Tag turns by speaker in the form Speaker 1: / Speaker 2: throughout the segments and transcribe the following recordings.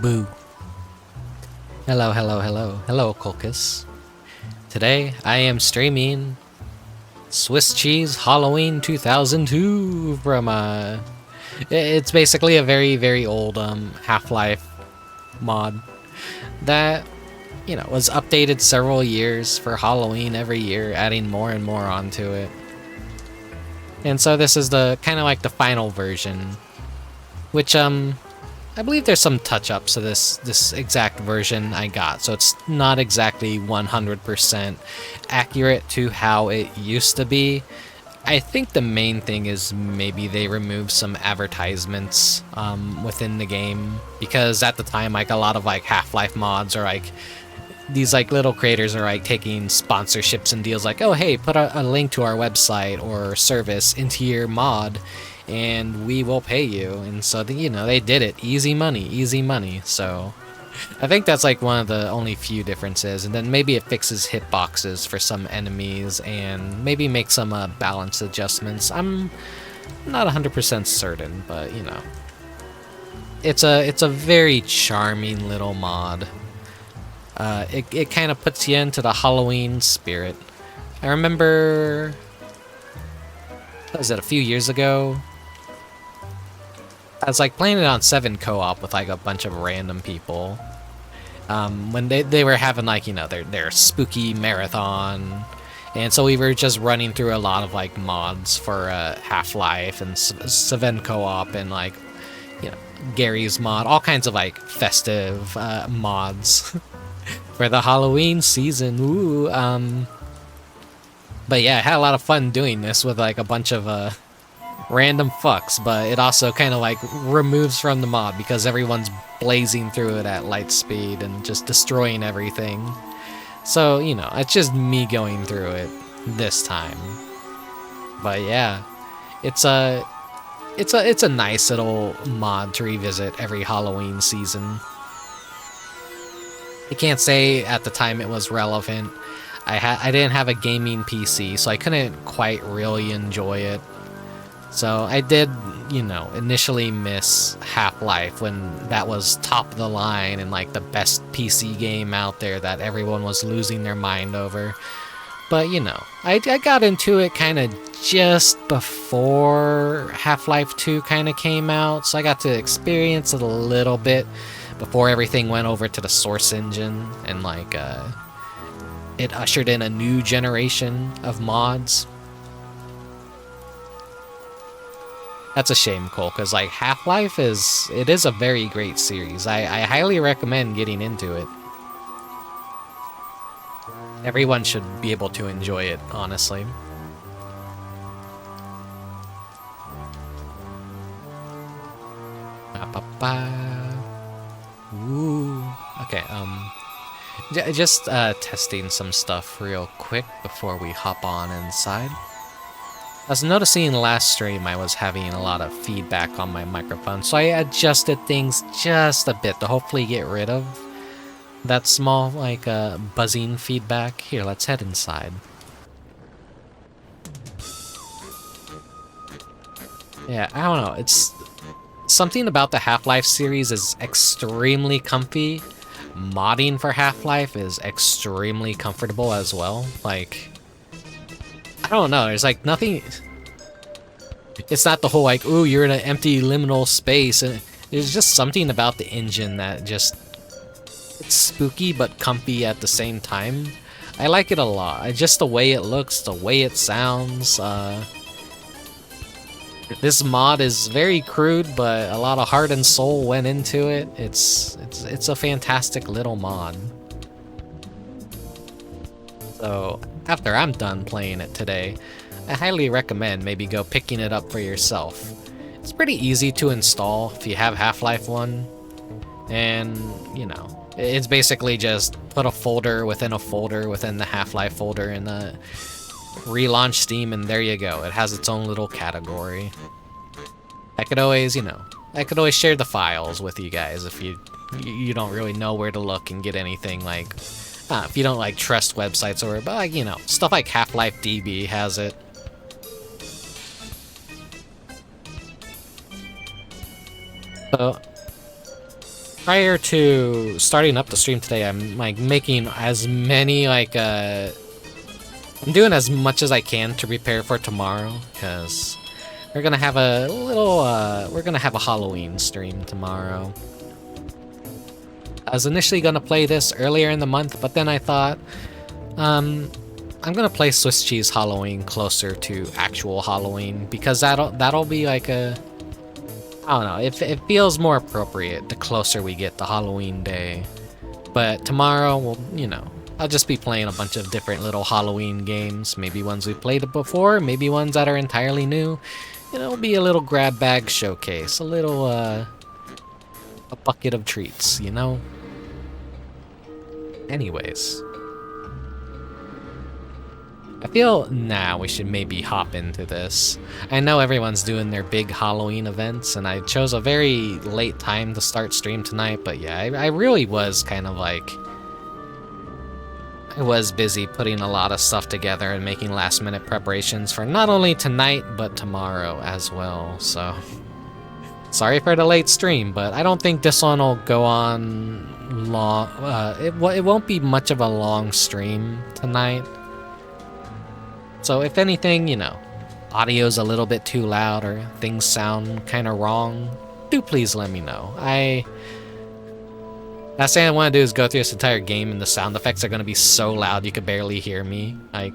Speaker 1: Boo. Hello, hello, hello. Hello, Colchis. Today, I am streaming Swiss Cheese Halloween 2002 from, it's basically a very, very old, Half-Life mod that, you know, was updated several years for Halloween every year, adding more and more onto it. And so this is the, kind of like the final version, which, I believe there's some touch-ups to this exact version I got, so it's not exactly 100% accurate to how it used to be. I think the main thing is maybe they removed some advertisements within the game, because at the time, like, a lot of like Half-Life mods are like these like little creators are like taking sponsorships and deals like, oh hey, put a link to our website or service into your mod and we will pay you. And so, you know, they did it. Easy money. So I think that's like one of the only few differences. And then maybe it fixes hitboxes for some enemies and maybe make some balance adjustments. I'm not 100% certain, but you know, it's a very charming little mod. It kind of puts you into the Halloween spirit. I remember, what was it, a few years ago? I was like playing it on 7 co-op with like a bunch of random people. When they were having like, you know, their spooky marathon. And so we were just running through a lot of like mods for Half-Life and 7 co-op and like, you know, Gary's mod, all kinds of like festive mods for the Halloween season. Ooh, but yeah, I had a lot of fun doing this with like a bunch of random fucks, but it also kind of like removes from the mod because everyone's blazing through it at light speed and just destroying everything. So, you know, it's just me going through it this time. But yeah, it's a nice little mod to revisit every Halloween season. I can't say at the time it was relevant. I didn't have a gaming PC, so I couldn't quite really enjoy it. So I did, you know, initially miss Half-Life when that was top of the line and like the best PC game out there that everyone was losing their mind over. But, you know, I got into it kind of just before Half-Life 2 kind of came out, so I got to experience it a little bit before everything went over to the Source engine and like it ushered in a new generation of mods. That's a shame, Cole, because like Half-Life is a very great series. I highly recommend getting into it. Everyone should be able to enjoy it, honestly. Ooh. Okay, just testing some stuff real quick before we hop on inside. I was noticing last stream I was having a lot of feedback on my microphone, so I adjusted things just a bit to hopefully get rid of that small, like, buzzing feedback. Here, let's head inside. Yeah, I don't know, it's something about the Half-Life series is extremely comfy. Modding for Half-Life is extremely comfortable as well. Like, I don't know, there's like nothing. It's not the whole like, ooh, you're in an empty liminal space. And there's just something about the engine that just, it's spooky but comfy at the same time. I like it a lot. Just the way it looks, the way it sounds. This mod is very crude, but a lot of heart and soul went into it. It's a fantastic little mod. So after I'm done playing it today, I highly recommend maybe go picking it up for yourself. It's pretty easy to install if you have Half-Life 1, and you know, it's basically just put a folder within the Half-Life folder and relaunch Steam, and there you go. It has its own little category. I could always, you know, share the files with you guys if you don't really know where to look and get anything like. If you don't like trust websites or, but like, you know, stuff like Half-Life DB has it. So prior to starting up the stream today, I'm like making as many like I'm doing as much as I can to prepare for tomorrow, because we're gonna have a little we're gonna have a Halloween stream tomorrow. I was initially gonna play this earlier in the month, but then I thought I'm gonna play Swiss Cheese Halloween closer to actual Halloween, because that'll be like a, I don't know, it feels more appropriate the closer we get to Halloween day. But tomorrow, well, you know, I'll just be playing a bunch of different little Halloween games, maybe ones we played before, maybe ones that are entirely new. You know, it'll be a little grab bag showcase, a little a bucket of treats, you know? Anyways, I feel now we should maybe hop into this. I know everyone's doing their big Halloween events, and I chose a very late time to start stream tonight, but yeah, I really was kind of like, I was busy putting a lot of stuff together and making last minute preparations for not only tonight, but tomorrow as well, so sorry for the late stream, but I don't think this one will go on long. It won't be much of a long stream tonight. So if anything, you know, audio's a little bit too loud or things sound kind of wrong, do please let me know. Last thing I want to do is go through this entire game and the sound effects are going to be so loud you could barely hear me. I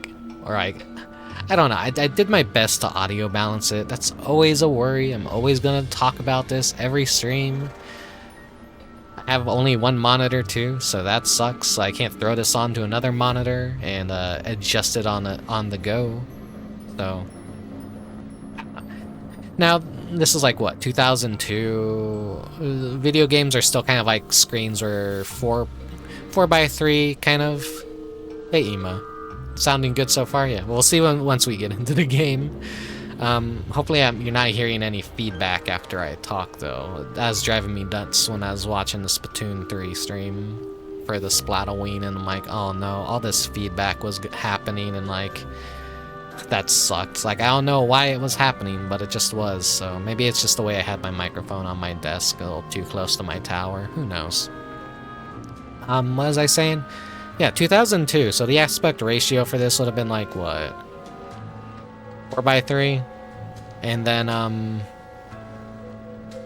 Speaker 1: don't know. I did my best to audio balance it. That's always a worry. I'm always going to talk about this every stream. I have only one monitor too, so that sucks. I can't throw this onto another monitor and adjust it on the go. So now this is like what, 2002. Video games are still kind of like screens where 4x3 kind of. Hey Ema, sounding good so far? Yeah, we'll see once we get into the game. Hopefully you're not hearing any feedback after I talk, though. That was driving me nuts when I was watching the Splatoon 3 stream for the Splatoween, and I'm like, oh no, all this feedback was happening, and like, that sucked. Like, I don't know why it was happening, but it just was, so maybe it's just the way I had my microphone on my desk a little too close to my tower. Who knows? What was I saying? Yeah, 2002, so the aspect ratio for this would have been like, what? 4x3, and then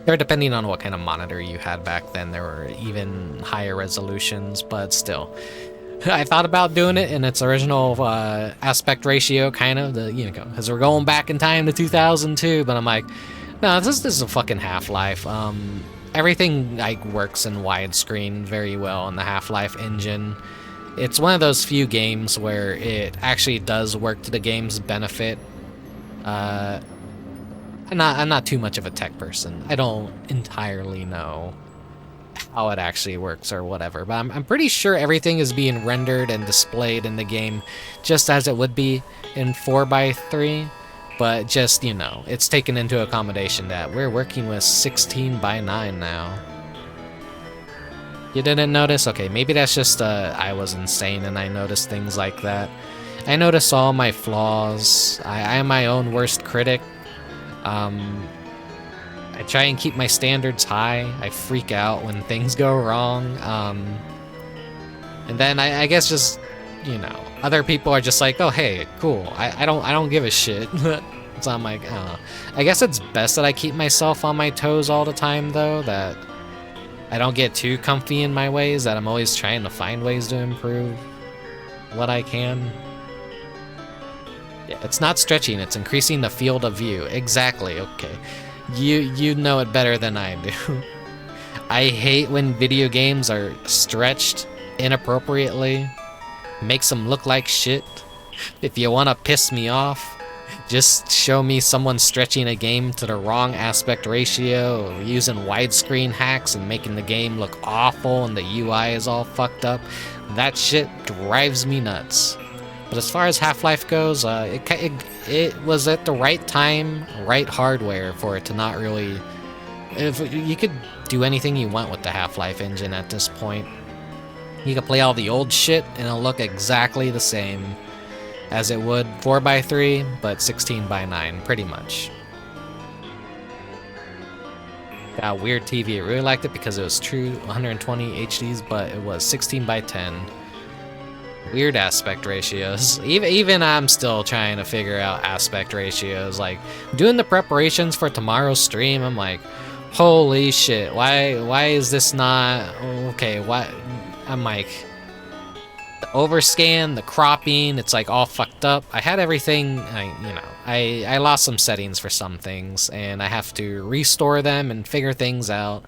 Speaker 1: they're depending on what kind of monitor you had back then. There were even higher resolutions, but still, I thought about doing it in its original aspect ratio, kind of, the, you know, because we're going back in time to 2002. But I'm like, no, this is a fucking Half-Life. Everything like works in widescreen very well in the Half-Life engine. It's one of those few games where it actually does work to the game's benefit. I'm not too much of a tech person. I don't entirely know how it actually works or whatever, but I'm pretty sure everything is being rendered and displayed in the game just as it would be in 4x3, but just, you know, it's taken into accommodation that we're working with 16:9 now. You didn't notice? Okay, maybe that's just I was insane and I noticed things like that. I notice all my flaws. I am my own worst critic. I try and keep my standards high. I freak out when things go wrong. And then I guess just, you know, other people are just like, oh hey, cool. I don't give a shit. So I'm like, I guess it's best that I keep myself on my toes all the time, though, that I don't get too comfy in my ways, that I'm always trying to find ways to improve what I can. Yeah, it's not stretching, it's increasing the field of view. Exactly, okay. You know it better than I do. I hate when video games are stretched inappropriately. Makes them look like shit. If you want to piss me off, just show me someone stretching a game to the wrong aspect ratio, or using widescreen hacks and making the game look awful and the UI is all fucked up. That shit drives me nuts. But as far as Half-Life goes, it was at the right time, right hardware for it to not really... If you could do anything you want with the Half-Life engine at this point. You could play all the old shit and it'll look exactly the same as it would 4x3, but 16:9, pretty much. Got a weird TV. I really liked it because it was true 120 HDs, but it was 16 by 10. Weird aspect ratios. Even I'm still trying to figure out aspect ratios. Like, doing the preparations for tomorrow's stream, I'm like, holy shit, why is this not okay? Why? I'm like, the overscan, the cropping, it's like all fucked up. I had everything, I lost some settings for some things, and I have to restore them and figure things out.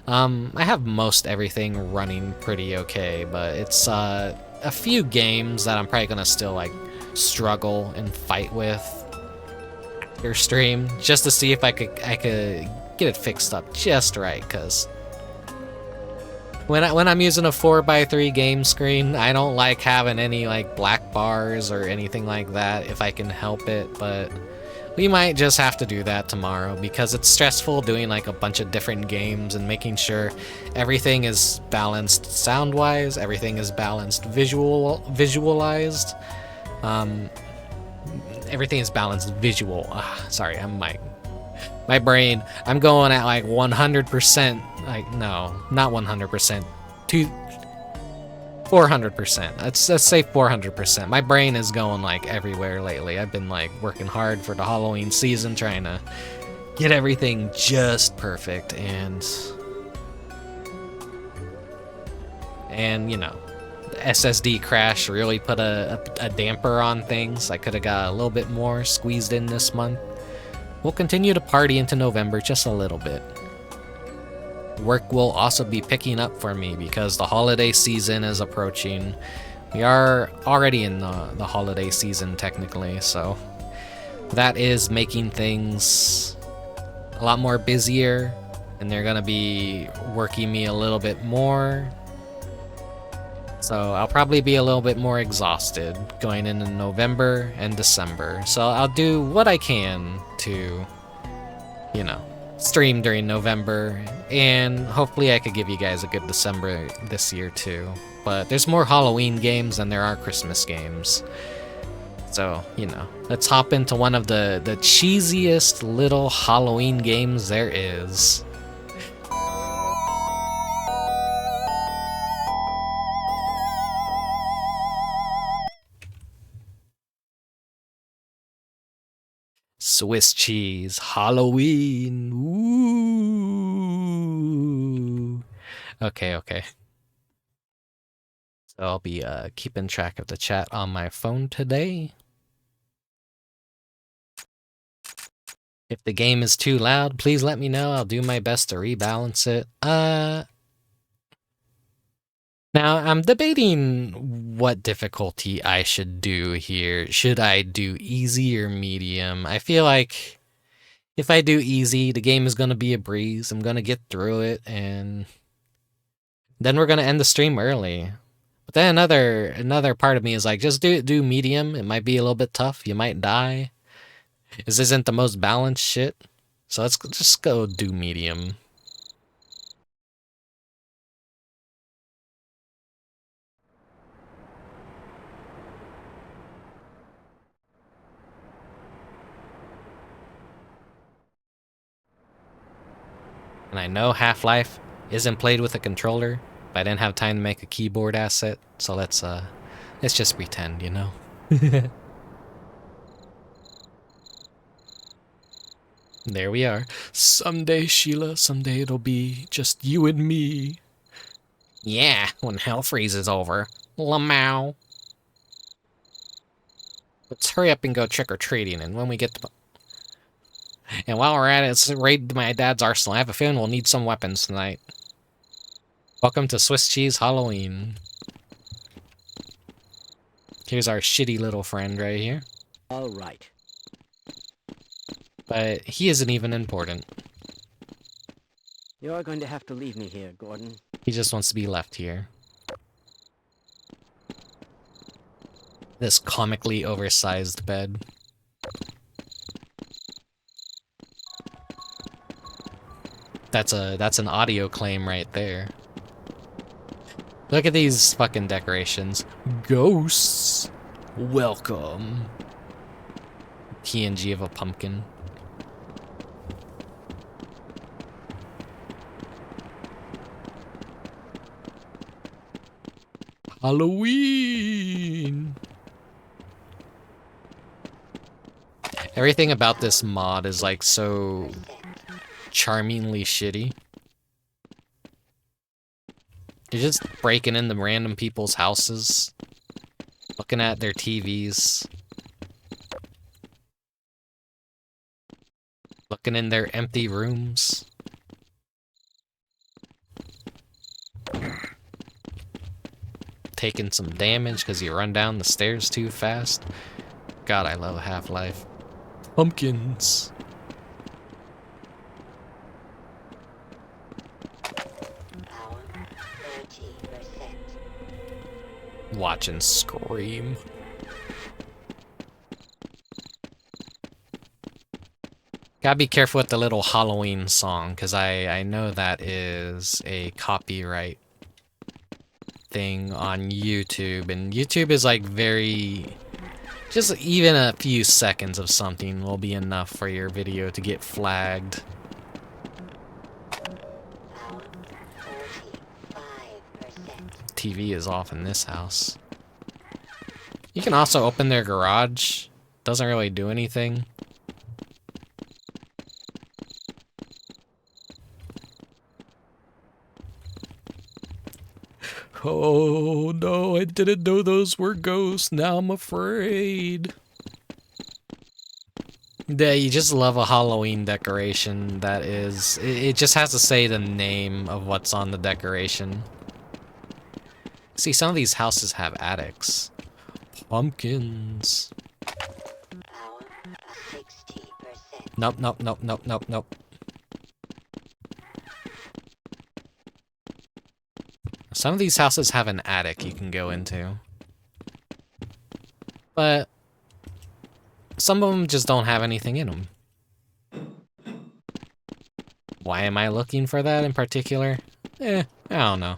Speaker 1: I have most everything running pretty okay, but it's a few games that I'm probably gonna still like struggle and fight with your stream, just to see if I could get it fixed up just right, because when I'm using a 4:3 game screen, I don't like having any like black bars or anything like that if I can help it, but we might just have to do that tomorrow because it's stressful doing like a bunch of different games and making sure everything is balanced sound-wise, everything is balanced visualized. Everything is balanced visual. Sorry, I'm my brain. I'm going at like 100%. Like, no, not 100%. 400%. Let's say 400%. My brain is going like everywhere lately. I've been like working hard for the Halloween season, trying to get everything just perfect, and you know, the SSD crash really put a damper on things. I could have got a little bit more squeezed in this month. We'll continue to party into November just a little bit. Work will also be picking up for me because the holiday season is approaching. We are already in the holiday season technically, so that is making things a lot more busier, and they're gonna be working me a little bit more. So I'll probably be a little bit more exhausted going into November and December. So I'll do what I can to, you know, stream during November, and hopefully I could give you guys a good December this year too. But there's more Halloween games than there are Christmas games. So, you know, let's hop into one of the cheesiest little Halloween games there is. Swiss cheese Halloween. Ooh. Okay. So I'll be keeping track of the chat on my phone today. If the game is too loud, please let me know. I'll do my best to rebalance it. Now, I'm debating what difficulty I should do here. Should I do easy or medium? I feel like if I do easy, the game is going to be a breeze. I'm going to get through it, and then we're going to end the stream early. But then another part of me is like, just do medium. It might be a little bit tough. You might die. This isn't the most balanced shit. So let's just go do medium. And I know Half-Life isn't played with a controller, but I didn't have time to make a keyboard asset, so let's just pretend, you know? There we are. Someday, Sheila, someday it'll be just you and me. Yeah, when hell freezes over. Lamau. Let's hurry up and go trick-or-treating, and when we get to... And while we're at it, let's raid my dad's arsenal. I have a feeling we'll need some weapons tonight. Welcome to Swiss Cheese Halloween. Here's our shitty little friend right here.
Speaker 2: All right.
Speaker 1: But he isn't even important.
Speaker 2: You're going to have to leave me here, Gordon.
Speaker 1: He just wants to be left here. This comically oversized bed. That's an audio claim right there. Look at these fucking decorations. Ghosts. Welcome. PNG of a pumpkin. Halloween! Everything about this mod is like so charmingly shitty. You're just breaking into random people's houses, looking at their TVs, looking in their empty rooms. Taking some damage because you run down the stairs too fast. God, I love Half-Life. Pumpkins. Watching Scream. Gotta be careful with the little Halloween song, because I know that is a copyright thing on YouTube, and YouTube is like very... Just even a few seconds of something will be enough for your video to get flagged. TV is off in this house. You can also open their garage. Doesn't really do anything. Oh no, I didn't know those were ghosts. Now I'm afraid. Yeah, you just love a Halloween decoration that is... It just has to say the name of what's on the decoration. See, some of these houses have attics. Pumpkins. Nope, nope, nope, nope, nope, nope. Some of these houses have an attic you can go into. But some of them just don't have anything in them. Why am I looking for that in particular? I don't know.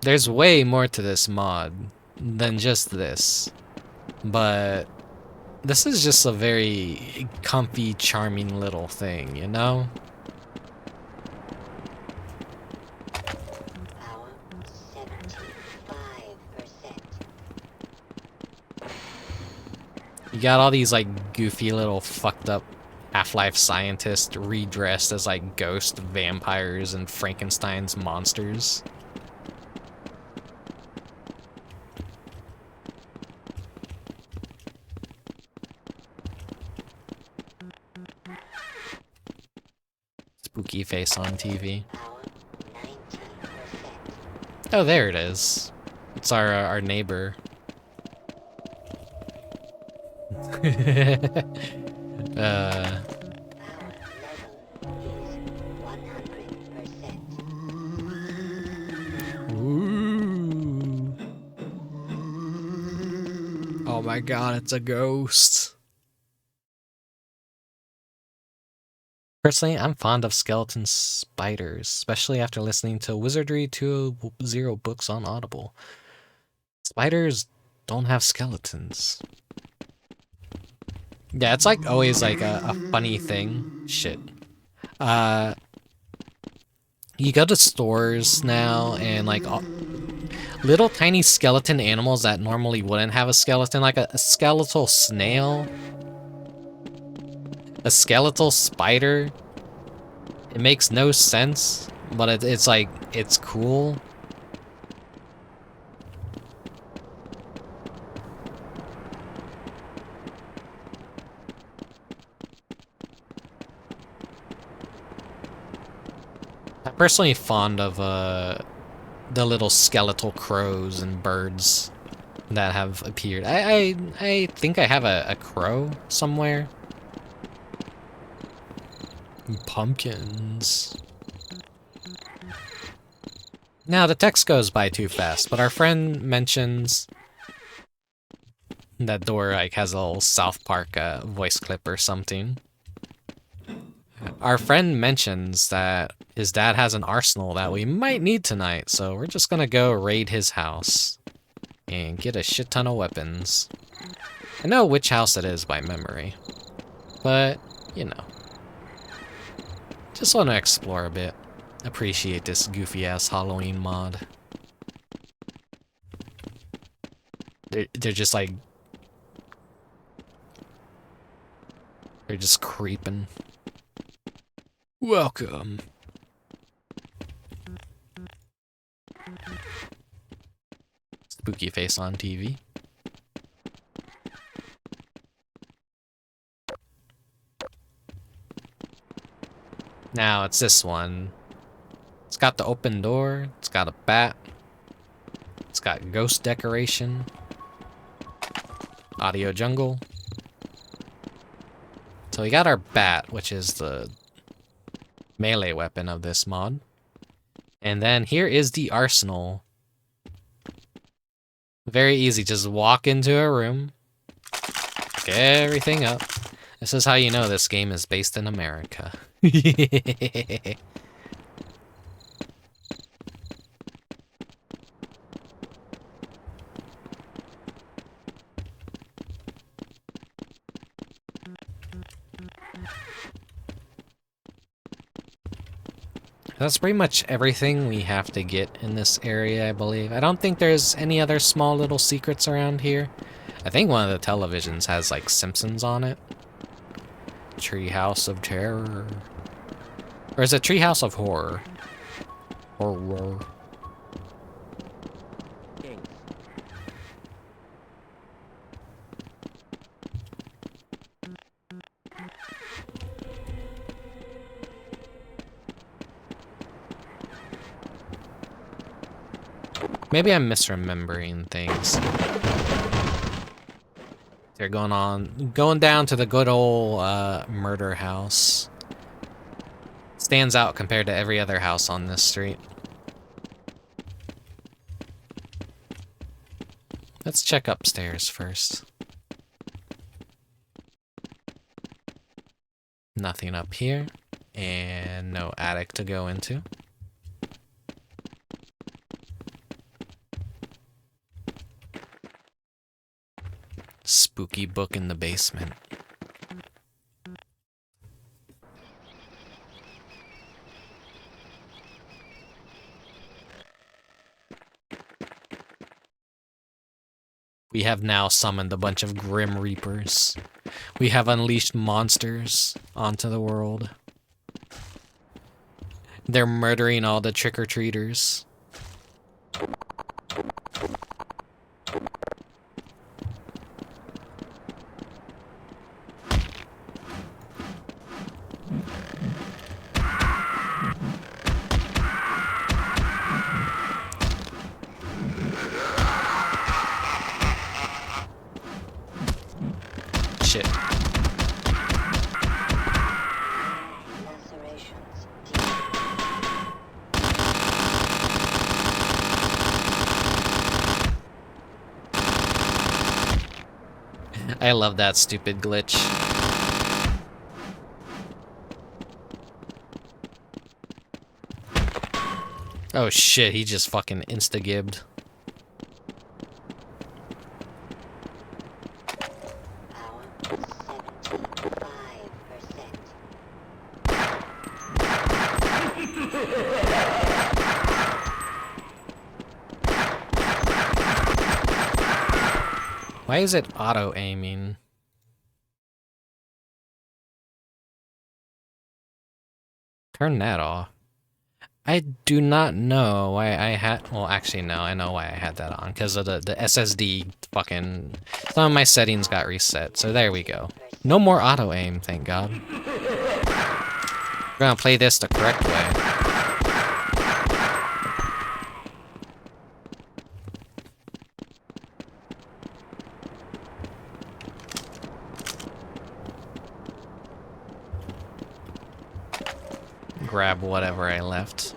Speaker 1: There's way more to this mod than just this. But this is just a very comfy, charming little thing, you know? You got all these like goofy little fucked up Half-Life scientists redressed as like ghost vampires and Frankenstein's monsters. Spooky face on TV. Oh, there it is. It's our neighbor. Ooh. Oh my god, it's a ghost. Personally, I'm fond of skeleton spiders, especially after listening to Wizardry 2.0 books on Audible. Spiders don't have skeletons. Yeah, it's like always like a funny thing. Shit. You go to stores now and like little tiny skeleton animals that normally wouldn't have a skeleton, like a skeletal snail, a skeletal spider. It makes no sense, but it's like, it's cool. I'm personally fond of the little skeletal crows and birds that have appeared. I think I have a crow somewhere. Pumpkins. Now the text goes by too fast, but our friend mentions that door like has a little South Park voice clip or something. Our friend mentions that his dad has an arsenal that we might need tonight, so we're just gonna go raid his house and get a shit ton of weapons. I know which house it is by memory, but, you know. Just want to explore a bit. appreciate this goofy ass Halloween mod. They're just like, they're just creeping. Welcome. Spooky face on TV. Now it's this one. It's got the open door. It's got a bat. It's got ghost decoration. Audio jungle. So we got our bat, which is the melee weapon of this mod. And then here is the arsenal. Very easy, just walk into a room, pick everything up. This is how you know this game is based in America. That's pretty much everything we have to get in this area, I believe. I don't think there's any other small little secrets around here. I think one of the televisions has like Simpsons on it. Treehouse of Terror. Or is it Treehouse of Horror? Horror. Maybe I'm misremembering things. They're going down to the good old murder house. Stands out compared to every other house on this street. Let's check upstairs first. Nothing up here, and no attic to go into. Spooky book in the basement. We have now summoned a bunch of Grim Reapers. We have unleashed monsters onto the world. They're murdering all the trick-or-treaters. Shit. I love that stupid glitch. Oh shit, he just fucking insta-gibbed. Why is it auto-aiming? Turn that off. I do not know why I had... Well, actually, no, I know why I had that on. Because of the SSD fucking... Some of my settings got reset, so there we go. No more auto-aim, thank God. We're gonna play this the correct way. Grab whatever I left.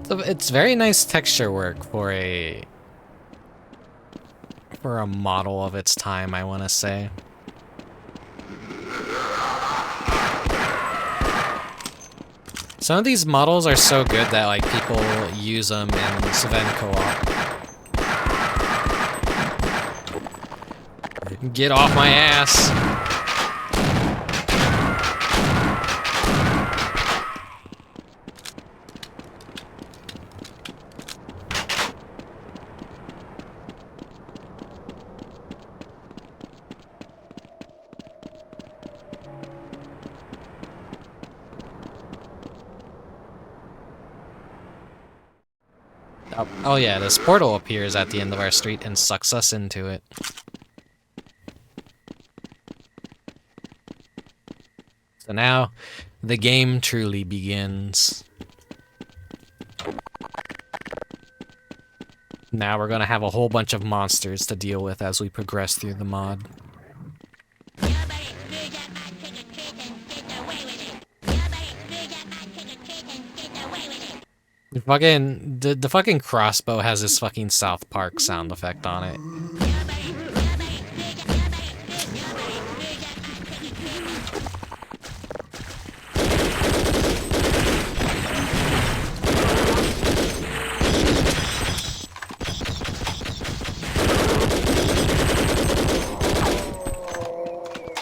Speaker 1: So it's very nice texture work for a model of its time, I want to say. Some of these models are so good that like people use them in Sven co-op. Get off my ass! Oh yeah, this portal appears at the end of our street and sucks us into it. So now, the game truly begins. Now we're gonna have a whole bunch of monsters to deal with as we progress through the mod. The fucking crossbow has this fucking South Park sound effect on it.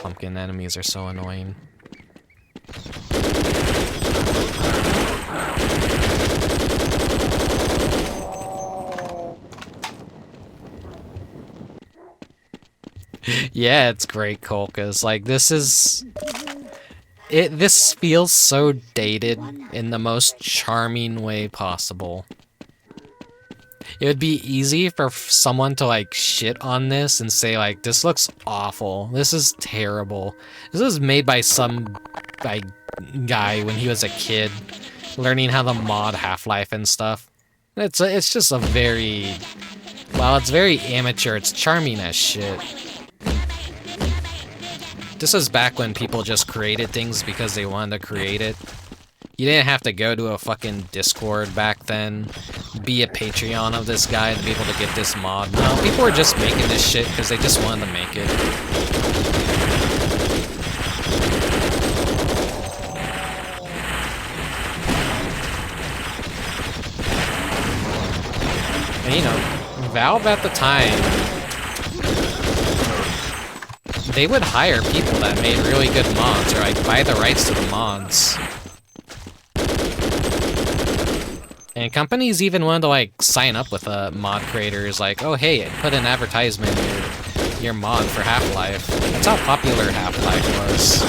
Speaker 1: Pumpkin enemies are so annoying. Yeah, it's great, Kolkas. Like, this feels so dated in the most charming way possible. It would be easy for someone to, like, shit on this and say, like, this looks awful. This is terrible. This was made by some, like, guy when he was a kid, learning how to mod Half-Life and stuff. It's just a very... While it's very amateur, it's charming as shit. This was back when people just created things because they wanted to create it. You didn't have to go to a fucking Discord back then, be a Patreon of this guy to be able to get this mod. No, people were just making this shit because they just wanted to make it. And, you know, Valve at the time, they would hire people that made really good mods, or like buy the rights to the mods. And companies even wanted to like sign up with mod creators, like, oh hey, put an advertisement in your mod for Half-Life. That's how popular Half-Life was.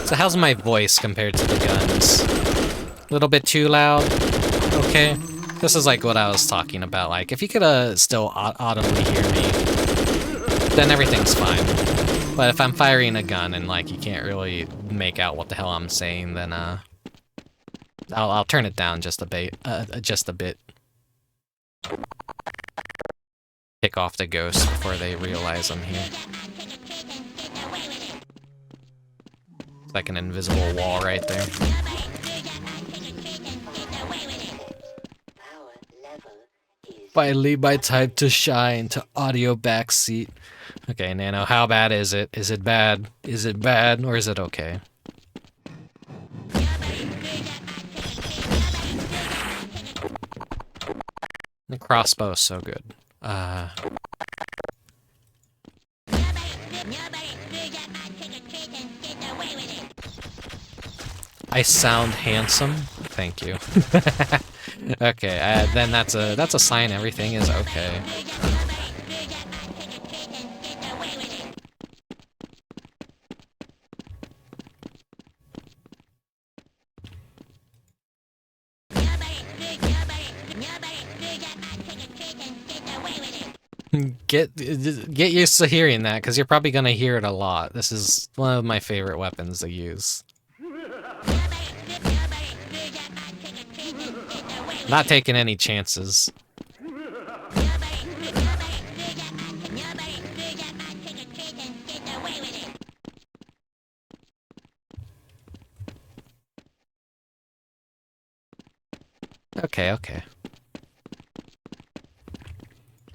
Speaker 1: So how's my voice compared to the guns? A little bit too loud? Okay. This is like what I was talking about. Like, if you could still audibly hear me, then everything's fine. But if I'm firing a gun and like you can't really make out what the hell I'm saying, then I'll turn it down just a bit. Pick off the ghosts before they realize I'm here. It's like an invisible wall right there. Finally, my time to shine, to audio backseat. Okay, Nano, how bad is it? Is it bad? Is it bad, or is it okay? The crossbow is so good. I sound handsome? Thank you. Okay, then that's a sign everything is okay. Get used to hearing that, because you're probably gonna hear it a lot. This is one of my favorite weapons to use. Not taking any chances. Okay, okay.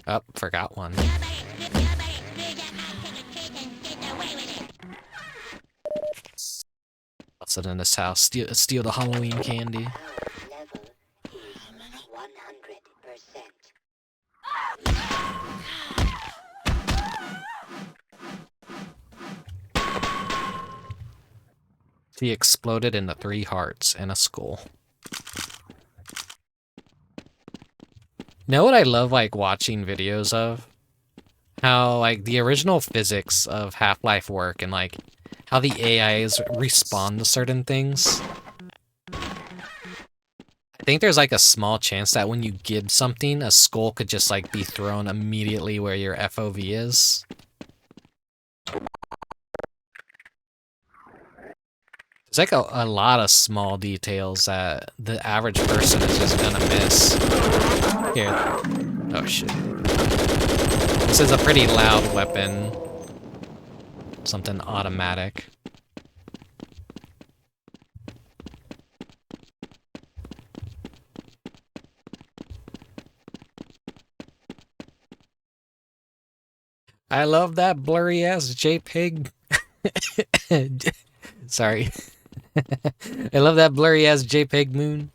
Speaker 1: Oh, forgot one. busted in this house. Steal the Halloween candy. He exploded into 3 hearts and a skull. Know what I love, like, watching videos of? How, like, the original physics of Half-Life work and, like, how the AIs respond to certain things. I think there's, like, a small chance that when you give something, a skull could just, like, be thrown immediately where your FOV is. There's, like, a lot of small details that the average person is just gonna miss. Here. Oh, shit. This is a pretty loud weapon. Something automatic. I love that blurry ass JPEG. Sorry. I love that blurry ass JPEG moon.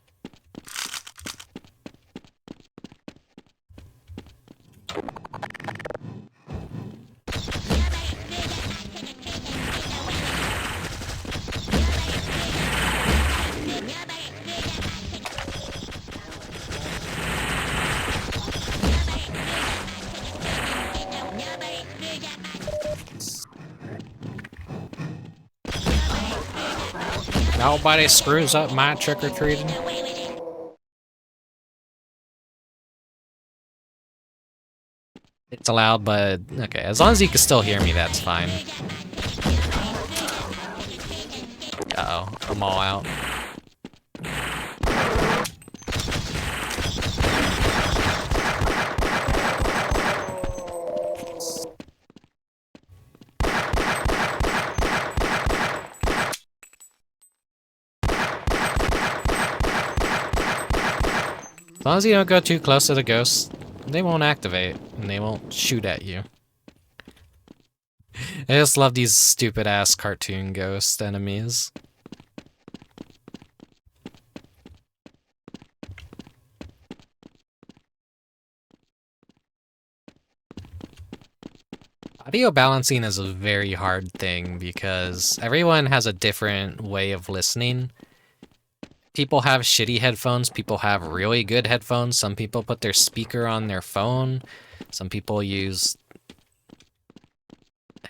Speaker 1: Nobody screws up my trick-or-treating. It's allowed, but okay, as long as you can still hear me, that's fine. Uh-oh, I'm all out. As long as you don't go too close to the ghosts, they won't activate, and they won't shoot at you. I just love these stupid-ass cartoon ghost enemies. Audio balancing is a very hard thing because everyone has a different way of listening. People have shitty headphones, people have really good headphones, some people put their speaker on their phone, some people use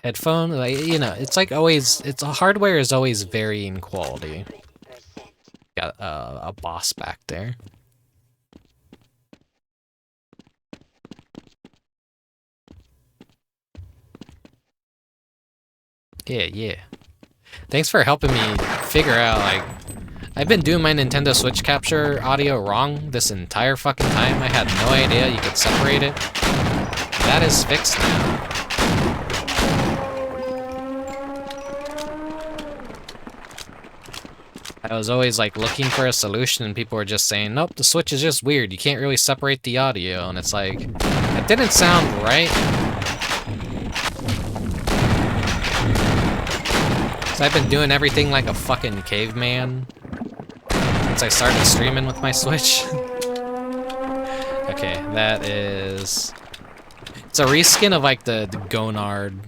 Speaker 1: headphone, like, you know, it's like always, hardware is always varying quality. Got a boss back there. Yeah. Thanks for helping me figure out, like, I've been doing my Nintendo Switch capture audio wrong this entire fucking time. I had no idea you could separate it. That is fixed now. I was always like looking for a solution and people were just saying, nope, the Switch is just weird. You can't really separate the audio. And it's like, it didn't sound right. So I've been doing everything like a fucking caveman since I started streaming with my Switch. Okay, that is... It's a reskin of like the gonard,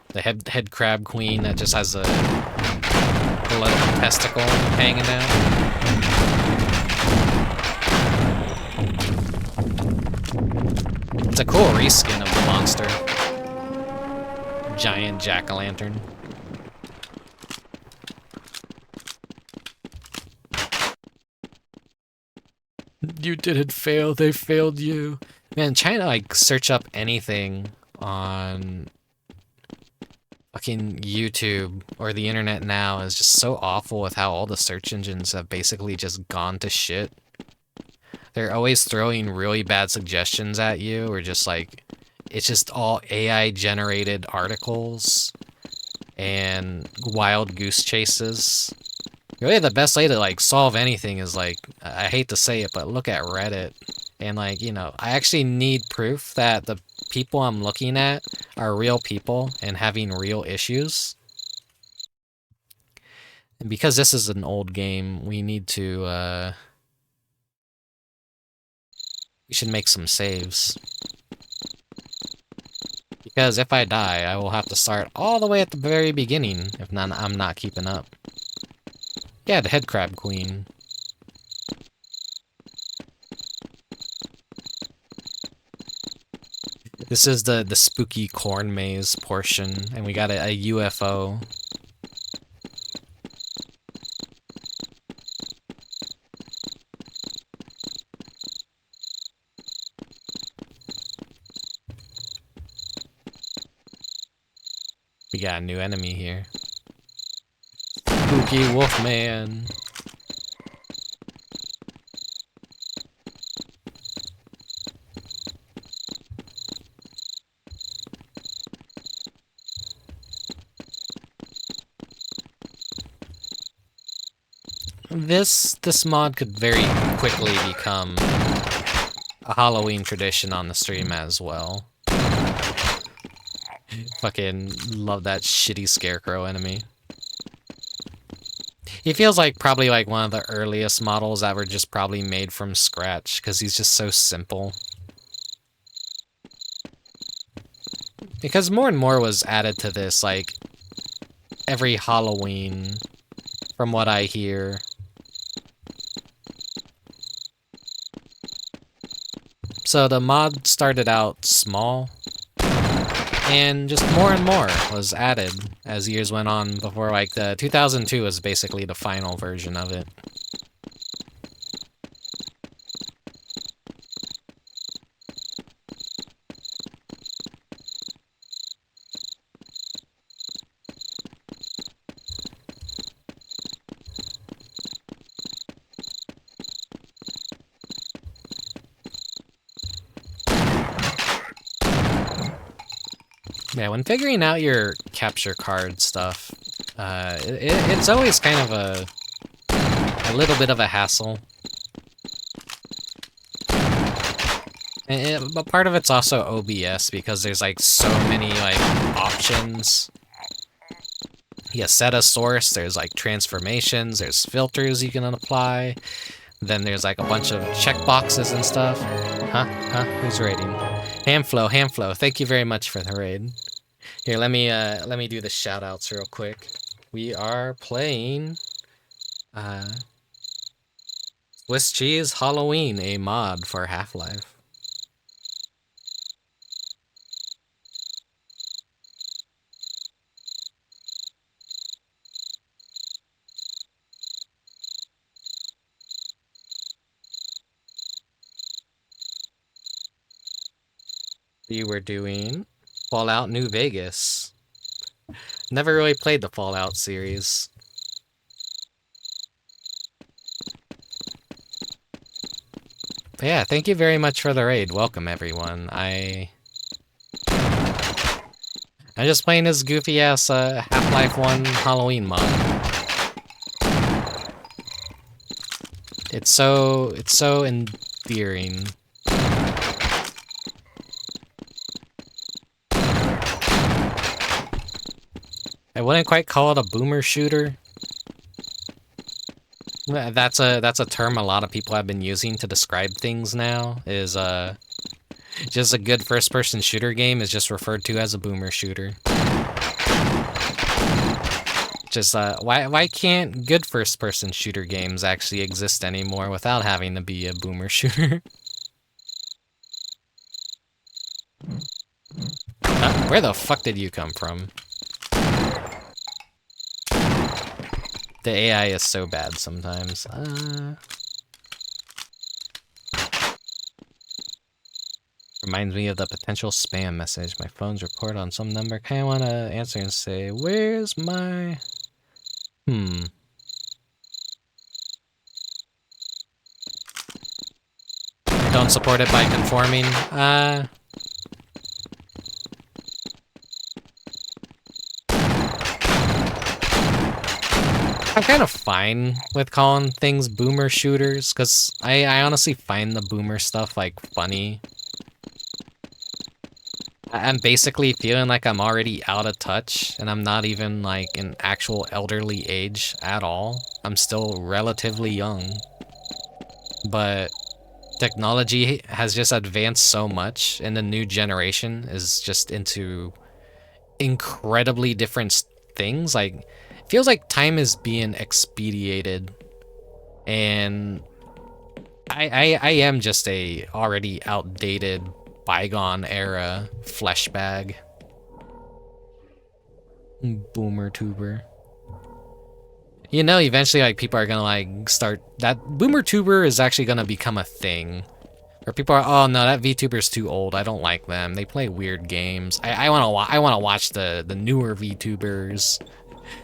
Speaker 1: the head crab queen that just has a little testicle hanging out. It's a cool reskin of the monster. Giant jack-o'-lantern. You didn't fail, they failed you. Man, trying to like search up anything on fucking YouTube or the internet now is just so awful with how all the search engines have basically just gone to shit. They're always throwing really bad suggestions at you, or just like, it's just all AI generated articles and wild goose chases. Really, the best way to like solve anything is like, I hate to say it, but look at Reddit. And like, you know, I actually need proof that the people I'm looking at are real people and having real issues. And because this is an old game, we need to, we should make some saves. Because if I die, I will have to start all the way at the very beginning, if not, I'm not keeping up. Yeah, the head crab queen. This is the spooky corn maze portion, and we got a UFO. We got a new enemy here. Spooky Wolfman. This mod could very quickly become a Halloween tradition on the stream as well. Fucking love that shitty scarecrow enemy. He feels like probably like one of the earliest models that were just probably made from scratch, because he's just so simple. Because more and more was added to this, like, every Halloween, from what I hear. So the mod started out small, and just more and more was added as years went on before, like, the 2002 was basically the final version of it. Yeah, when figuring out your capture card stuff, it's always kind of a little bit of a hassle. But part of it's also OBS, because there's like so many like options. You set a source, there's like transformations, there's filters you can apply, then there's like a bunch of checkboxes and stuff. Huh? Who's raiding? Hamflow, thank you very much for the raid. Here, let me do the shout-outs real quick. We are playing Swiss Cheese Halloween, a mod for Half-Life. We were doing Fallout New Vegas. Never really played the Fallout series. But yeah, thank you very much for the raid. Welcome, everyone. I'm just playing this goofy-ass Half-Life 1 Halloween mod. It's so endearing. I wouldn't quite call it a boomer shooter. That's a term a lot of people have been using to describe things now, is just a good first-person shooter game is just referred to as a boomer shooter. Just why can't good first-person shooter games actually exist anymore without having to be a boomer shooter? Where the fuck did you come from? The AI is so bad sometimes. Reminds me of the potential spam message. My phone's report on some number. Kinda wanna answer and say, where's my... Don't support it by conforming. I'm kind of fine with calling things boomer shooters, because I honestly find the boomer stuff, like, funny. I'm basically feeling like I'm already out of touch, and I'm not even like an actual elderly age at all. I'm still relatively young. But technology has just advanced so much, and the new generation is just into incredibly different things. Like, it feels like time is being expedited, and I am just a already outdated, bygone era flesh bag. Boomer tuber. You know, eventually, like, people are gonna, like, start... That boomer tuber is actually gonna become a thing. Where people are, oh, no, that VTuber's too old. I don't like them. They play weird games. I wanna watch the newer VTubers.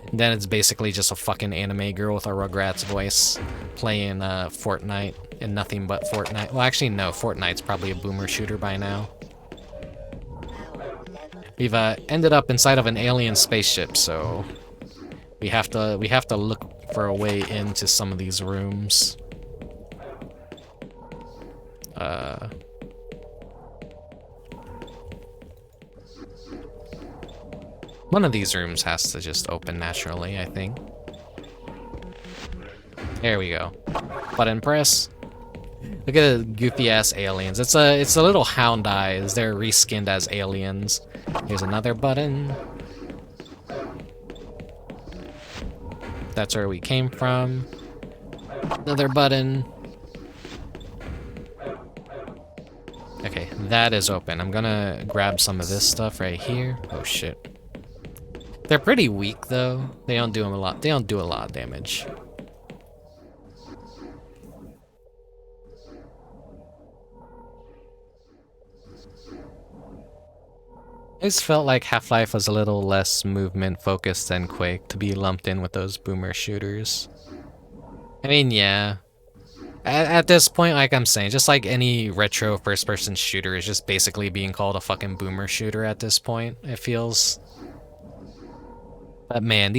Speaker 1: And then it's basically just a fucking anime girl with a Rugrats voice playing Fortnite and nothing but Fortnite. Well, actually, no. Fortnite's probably a boomer shooter by now. We've ended up inside of an alien spaceship, so we have to look for a way into some of these rooms. One of these rooms has to just open naturally, I think. There we go. Button press. Look at the goofy ass aliens. It's a little hound eyes. They're reskinned as aliens. Here's another button. That's where we came from. Another button. Okay, that is open. I'm gonna grab some of this stuff right here. Oh shit. They're pretty weak though. They don't do a lot. They don't do a lot of damage. I just felt like Half-Life was a little less movement focused than Quake to be lumped in with those boomer shooters. I mean, yeah. At this point, like I'm saying, just like any retro first-person shooter is just basically being called a fucking boomer shooter at this point, it feels. But man,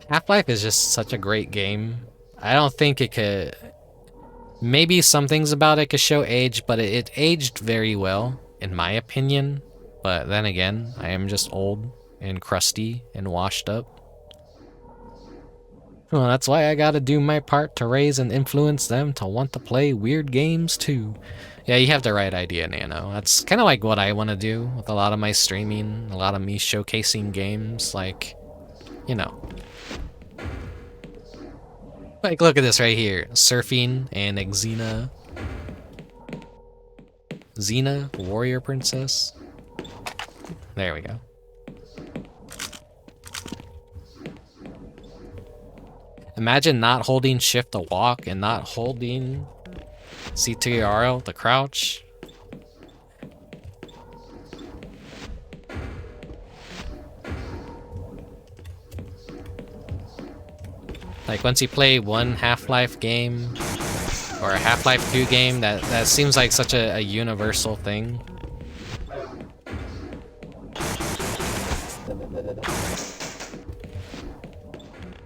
Speaker 1: Half-Life is just such a great game. I don't think it could... Maybe some things about it could show age, but it aged very well, in my opinion. But then again, I am just old and crusty and washed up. Well, that's why I gotta do my part to raise and influence them to want to play weird games too. Yeah, you have the right idea, Nano. That's kind of like what I want to do with a lot of my streaming, a lot of me showcasing games, like, you know. Like, look at this right here. Surfing and Xena. Xena, warrior princess. There we go. Imagine not holding shift to walk and not holding CTRL to crouch. Like once you play one Half-Life game or a Half-Life 2 game, that seems like such a universal thing.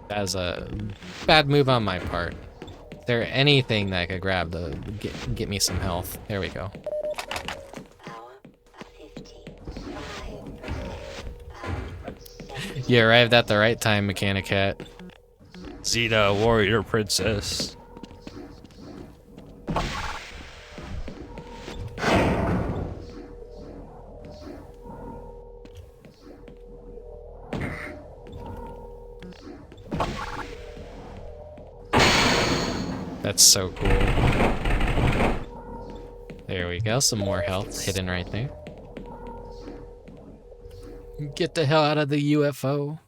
Speaker 1: That was a bad move on my part. Is there anything that I could grab to get me some health? There we go. You arrived at the right time, Mechanicat.
Speaker 3: Xena, warrior princess.
Speaker 1: That's so cool. There we go, some more health hidden right there. Get the hell out of the UFO.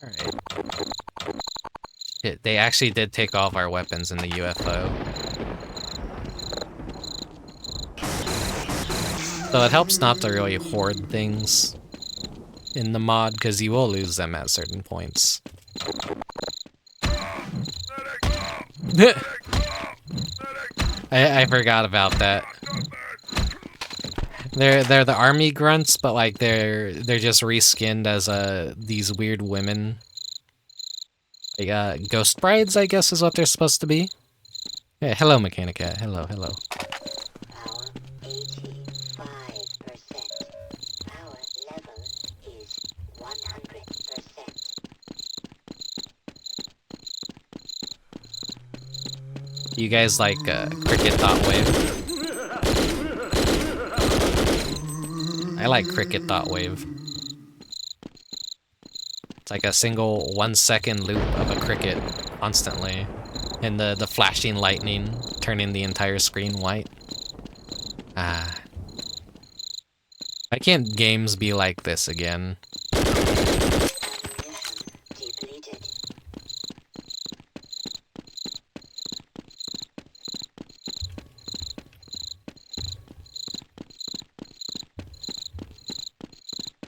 Speaker 1: Alright. Shit, they actually did take all of our weapons in the UFO. So it helps not to really hoard things in the mod, because you will lose them at certain points. I forgot about that. They're the army grunts, but like they're just reskinned as these weird women. Like ghost brides, I guess is what they're supposed to be. Yeah, hello Mechanica. Hello, hello.
Speaker 4: Power 85%. Power level is 100%.
Speaker 1: You guys like Cricket Thought Wave? I like Cricket Thought Wave. It's like a single 1 second loop of a cricket constantly. And the flashing lightning turning the entire screen white. Ah. Why can't games be like this again?
Speaker 4: Depleted.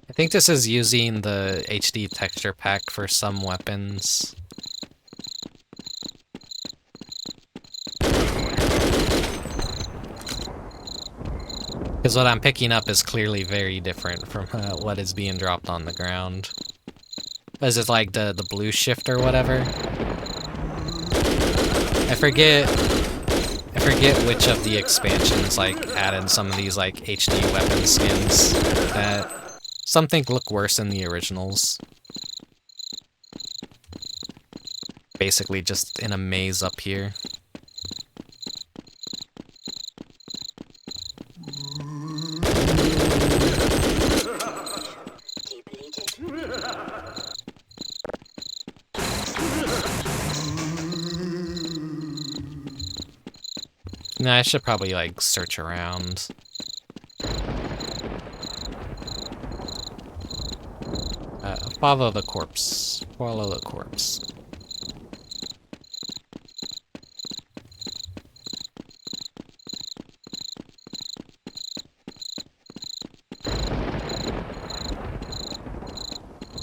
Speaker 1: I think this is using the HD texture pack for some weapons. Because what I'm picking up is clearly very different from what is being dropped on the ground. Is it like the blue shift or whatever? I forget which of the expansions like added some of these like HD weapon skins that some think look worse than the originals. Basically just in a maze up here. No, I should probably like search around. Follow the corpse. Follow the corpse.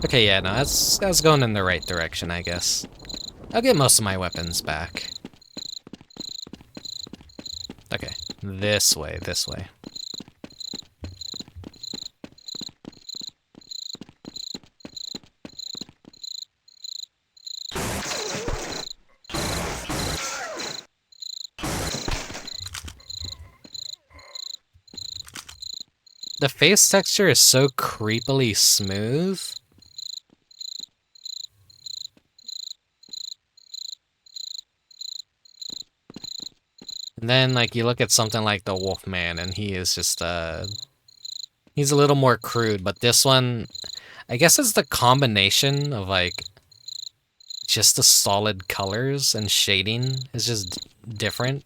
Speaker 1: Okay, yeah, no, that's going in the right direction, I guess. I'll get most of my weapons back. Okay, this way, this way. The face texture is so creepily smooth. And then, like, you look at something like the Wolfman, and he is just, he's a little more crude, but this one, I guess it's the combination of, like, just the solid colors and shading is just different.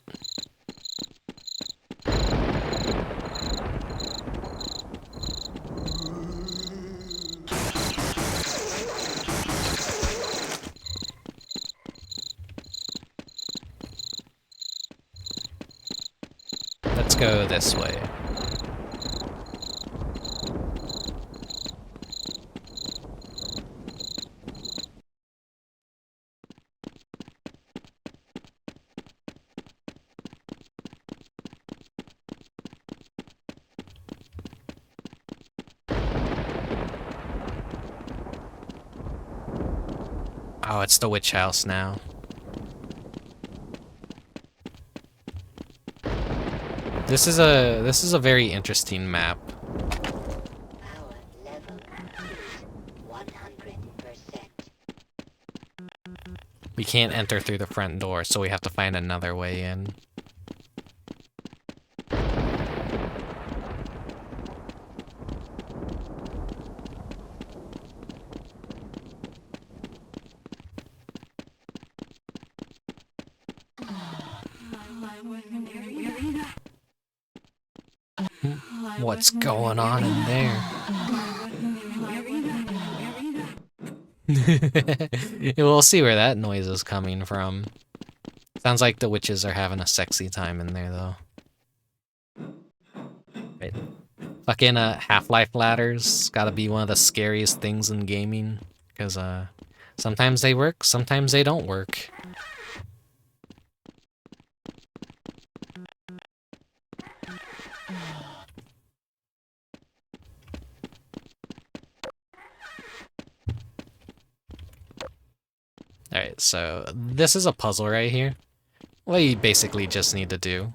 Speaker 1: Let's go this way. Oh, it's the witch house now. This is a very interesting map.
Speaker 4: Power level is 100%.
Speaker 1: We can't enter through the front door, so we have to find another way in. What's going on in there? We'll see where that noise is coming from. Sounds like the witches are having a sexy time in there, though. Right. Fucking Half-Life ladders gotta be one of the scariest things in gaming, because sometimes they work, sometimes they don't work. Alright, so this is a puzzle right here. What you basically just need to do,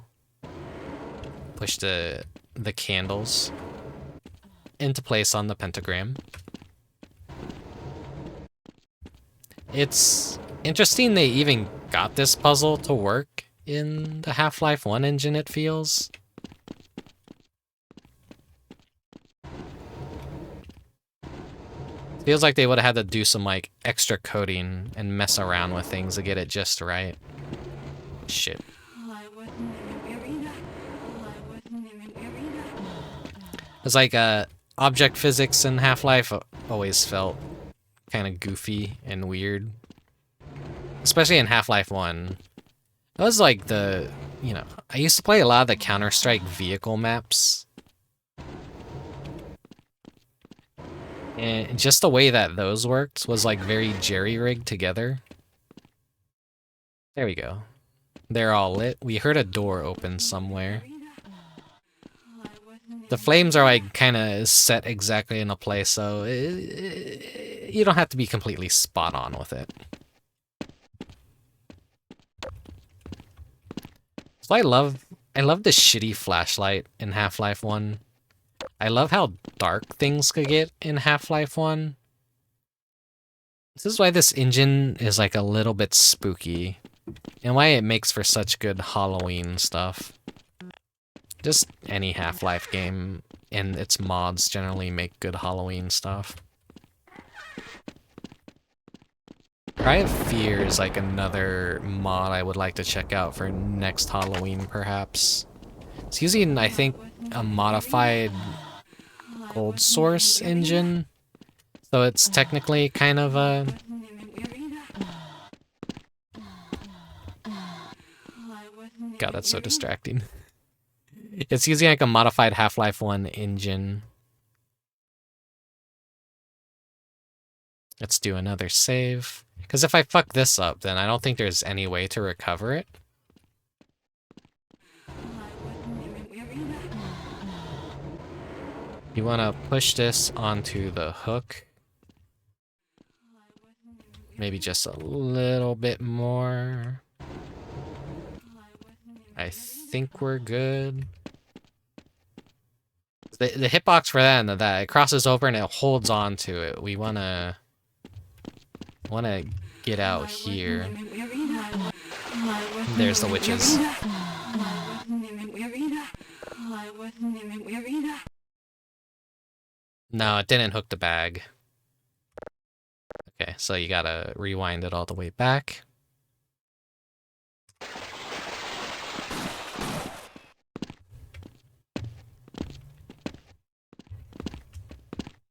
Speaker 1: push the candles into place on the pentagram. It's interesting they even got this puzzle to work in the Half-Life 1 engine, it feels. Feels like they would have had to do some, like, extra coding and mess around with things to get it just right. Shit. It's like, object physics in Half-Life always felt kind of goofy and weird. Especially in Half-Life 1. That was like the, you know, I used to play a lot of the Counter-Strike vehicle maps. And just the way that those worked was like very jerry-rigged together. There we go. They're all lit. We heard a door open somewhere. The flames are like kind of set exactly in a place, so you don't have to be completely spot on with it. So I love the shitty flashlight in Half-Life 1. I love how dark things could get in Half-Life 1. This is why this engine is like a little bit spooky, and why it makes for such good Halloween stuff. Just any Half-Life game and its mods generally make good Halloween stuff. Cry of Fear is like another mod I would like to check out for next Halloween, perhaps. It's using, I think, a modified Gold Source engine, so it's technically kind of a... God, that's so distracting. It's using like a modified Half-Life 1 engine. Let's do another save. Because if I fuck this up, then I don't think there's any way to recover it. You want to push this onto the hook. Maybe just a little bit more. I think we're good. The hitbox for that and that, it crosses over and it holds on to it. We wanna get out here. There's the witches. No, it didn't hook the bag. Okay, so you gotta rewind it all the way back.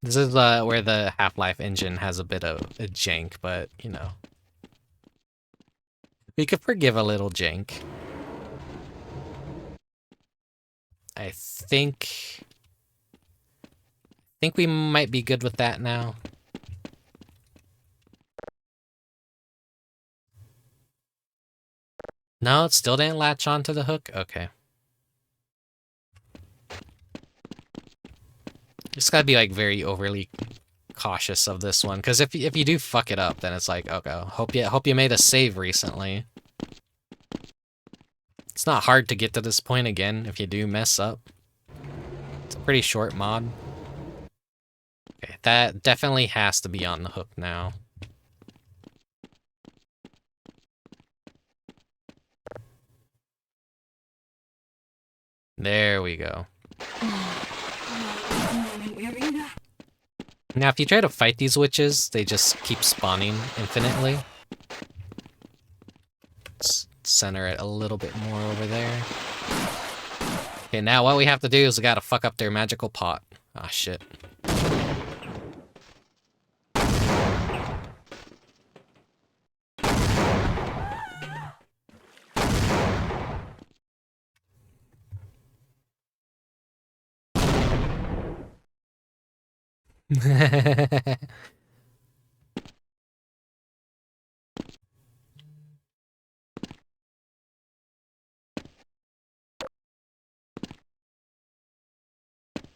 Speaker 1: This is where the Half-Life engine has a bit of a jank, but, you know. We could forgive a little jank. I think we might be good with that now. No, it still didn't latch onto the hook? Okay. Just gotta be like very overly cautious of this one, because if you do fuck it up, then it's like, okay, hope you made a save recently. It's not hard to get to this point again if you do mess up. It's a pretty short mod. Okay, that definitely has to be on the hook now. There we go. Now, if you try to fight these witches, they just keep spawning infinitely. Let's center it a little bit more over there. Okay, now what we have to do is we gotta fuck up their magical pot. Ah, shit.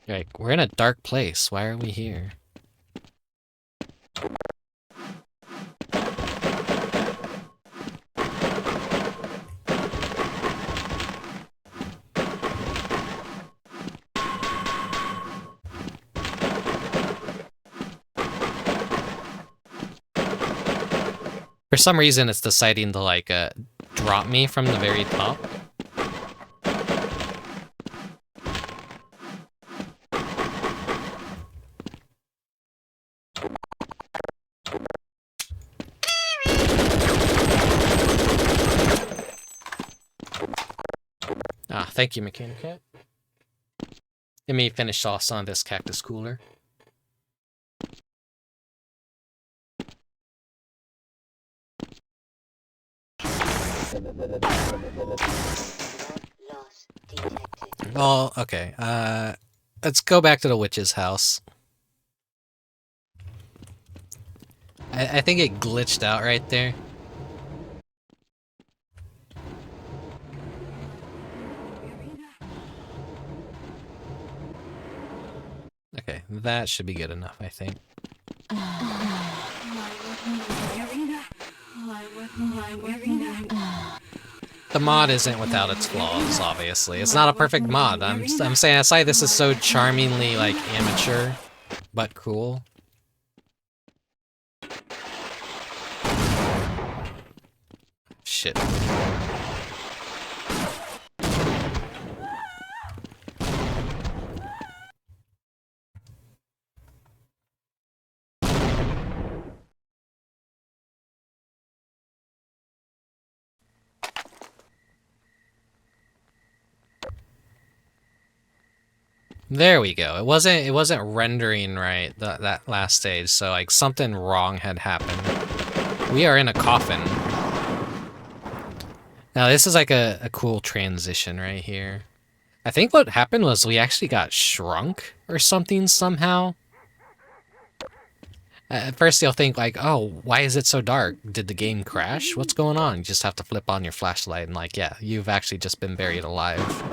Speaker 1: Like, we're in a dark place. Why are we here? For some reason, it's deciding to, like, drop me from the very top. Ah, thank you, Mechanic Cat. Let me finish off on this cactus cooler.
Speaker 4: Loss detected.
Speaker 1: Oh, okay. Let's go back to the witch's house. I think it glitched out right there. Okay, that should be good enough, I think. The mod isn't without its flaws, obviously. It's not a perfect mod. I'm saying that's why this is so charmingly, like, amateur, but cool. Shit. There we go. It wasn't rendering right that last stage, so like something wrong had happened. We are in a coffin. Now this is like a cool transition right here. I think what happened was we actually got shrunk or something somehow. At first you'll think like, oh, why is it so dark? Did the game crash? What's going on? You just have to flip on your flashlight and like, yeah, you've actually just been buried alive.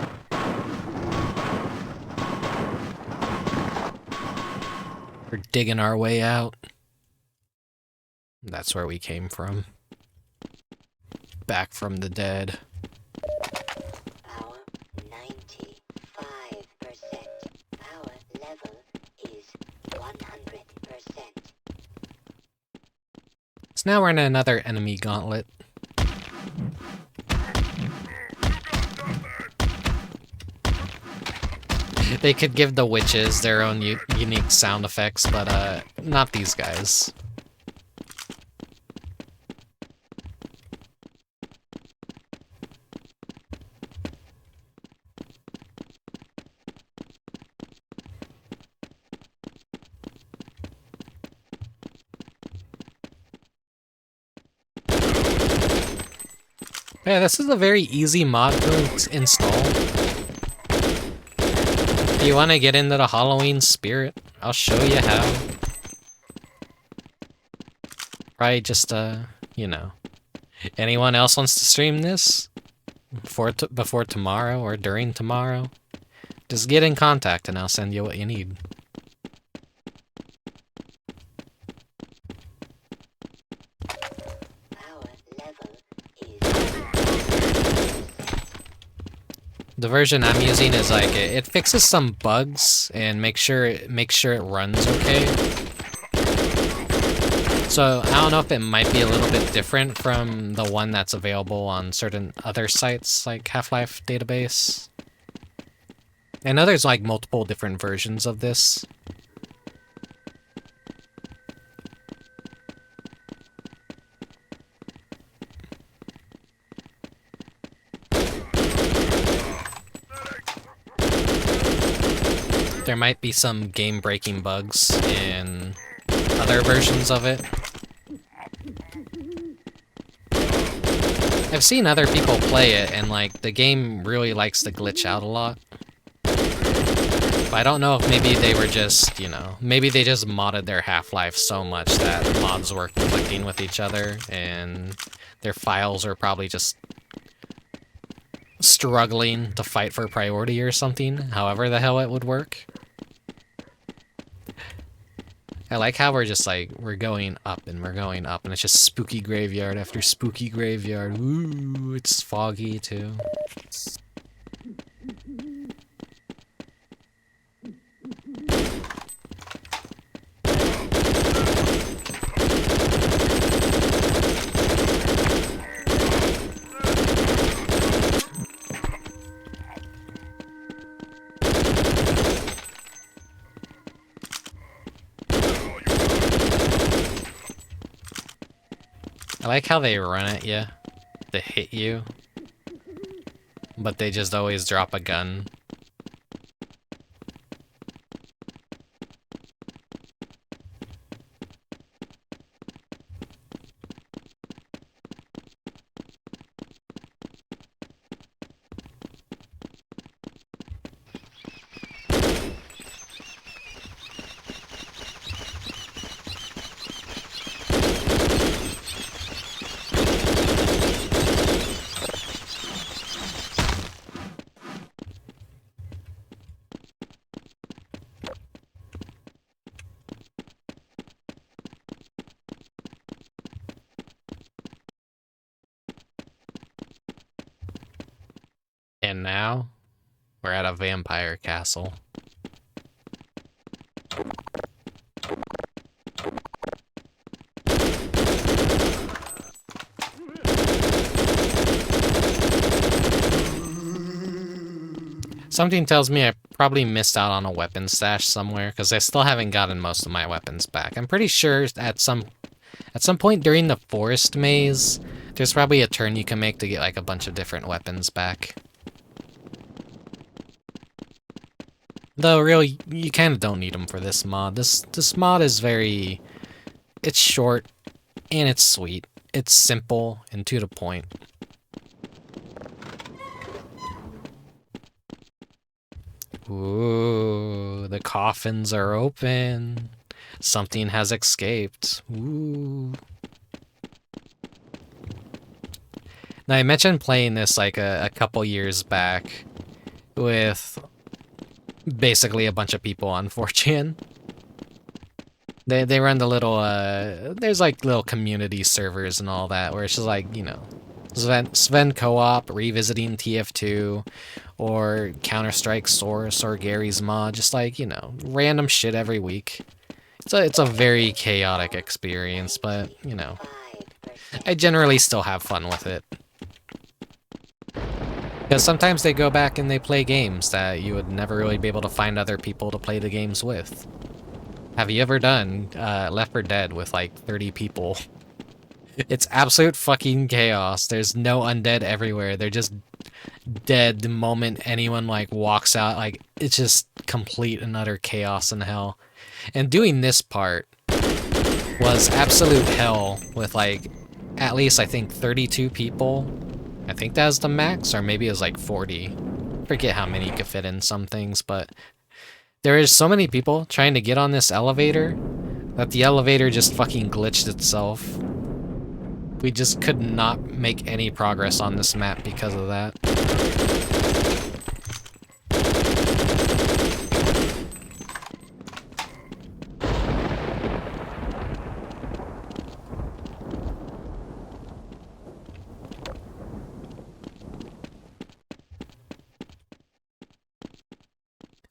Speaker 1: We're digging our way out. That's where we came from. Back from the dead.
Speaker 4: Power 95%. Power level is 100%.
Speaker 1: So now we're in another enemy gauntlet. They could give the witches their own unique sound effects, but not these guys. Yeah, this is a very easy mod to install. If you want to get into the Halloween spirit, I'll show you how. Probably just, you know. Anyone else wants to stream this? Before tomorrow or during tomorrow? Just get in contact and I'll send you what you need. The version I'm using is like it fixes some bugs and makes sure it runs okay. So I don't know if it might be a little bit different from the one that's available on certain other sites like Half-Life Database. I know there's like multiple different versions of this. There might be some game-breaking bugs in other versions of it. I've seen other people play it, and like the game really likes to glitch out a lot. But I don't know if maybe they were just, you know, maybe they just modded their Half-Life so much that mods were conflicting with each other, and their files are probably just struggling to fight for priority or something, however the hell it would work. I like how we're just like, we're going up and we're going up, and it's just spooky graveyard after spooky graveyard. Ooh, it's foggy too. like how they run at you to hit you, but they just always drop a gun. And now, we're at a vampire castle. Something tells me I probably missed out on a weapon stash somewhere, because I still haven't gotten most of my weapons back. I'm pretty sure at some point during the forest maze, there's probably a turn you can make to get like a bunch of different weapons back. Though, really, you kind of don't need them for this mod. This mod is very... It's short, and it's sweet. It's simple and to the point. Ooh, the coffins are open. Something has escaped. Ooh. Now, I mentioned playing this like a couple years back with basically a bunch of people on 4chan. They run the little, there's like little community servers and all that, where it's just like, you know, Sven Co-op, revisiting TF2, or Counter-Strike Source, or Gary's Mod, just like, you know, random shit every week. It's a very chaotic experience, but, you know, I generally still have fun with it. Because sometimes they go back and they play games that you would never really be able to find other people to play the games with. Have you ever done Left 4 Dead with like 30 people? It's absolute fucking chaos. There's no undead everywhere. They're just dead the moment anyone like walks out. Like, it's just complete and utter chaos and hell. And doing this part was absolute hell with like at least I think 32 people. I think that was the max, or maybe it was like 40. Forget how many you could fit in some things, but there is so many people trying to get on this elevator that the elevator just fucking glitched itself. We just could not make any progress on this map because of that.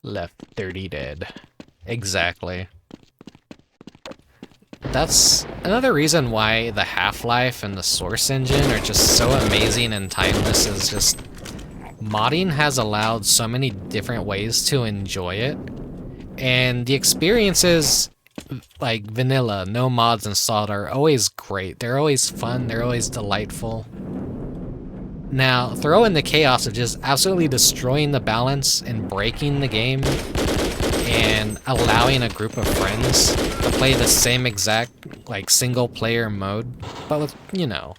Speaker 1: Left 30 dead. Exactly. That's another reason why the Half-Life and the Source engine are just so amazing and timeless, is just modding has allowed so many different ways to enjoy it. And the experiences, like vanilla, no mods installed, are always great. They're always fun, they're always delightful. Now, throw in the chaos of just absolutely destroying the balance and breaking the game and allowing a group of friends to play the same exact, like, single-player mode, but with, you know,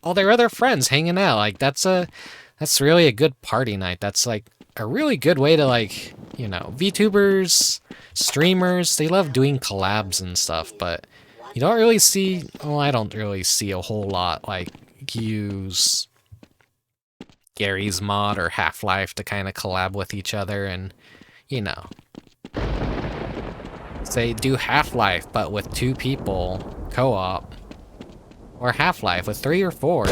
Speaker 1: all their other friends hanging out. Like, that's really a good party night. That's, like, a really good way to, like, you know, VTubers, streamers, they love doing collabs and stuff, but you don't really see, well, I don't really see a whole lot, like, use Gary's Mod or Half-Life to kind of collab with each other and, you know, say do Half-Life but with 2 people co-op, or Half-Life with 3 or 4.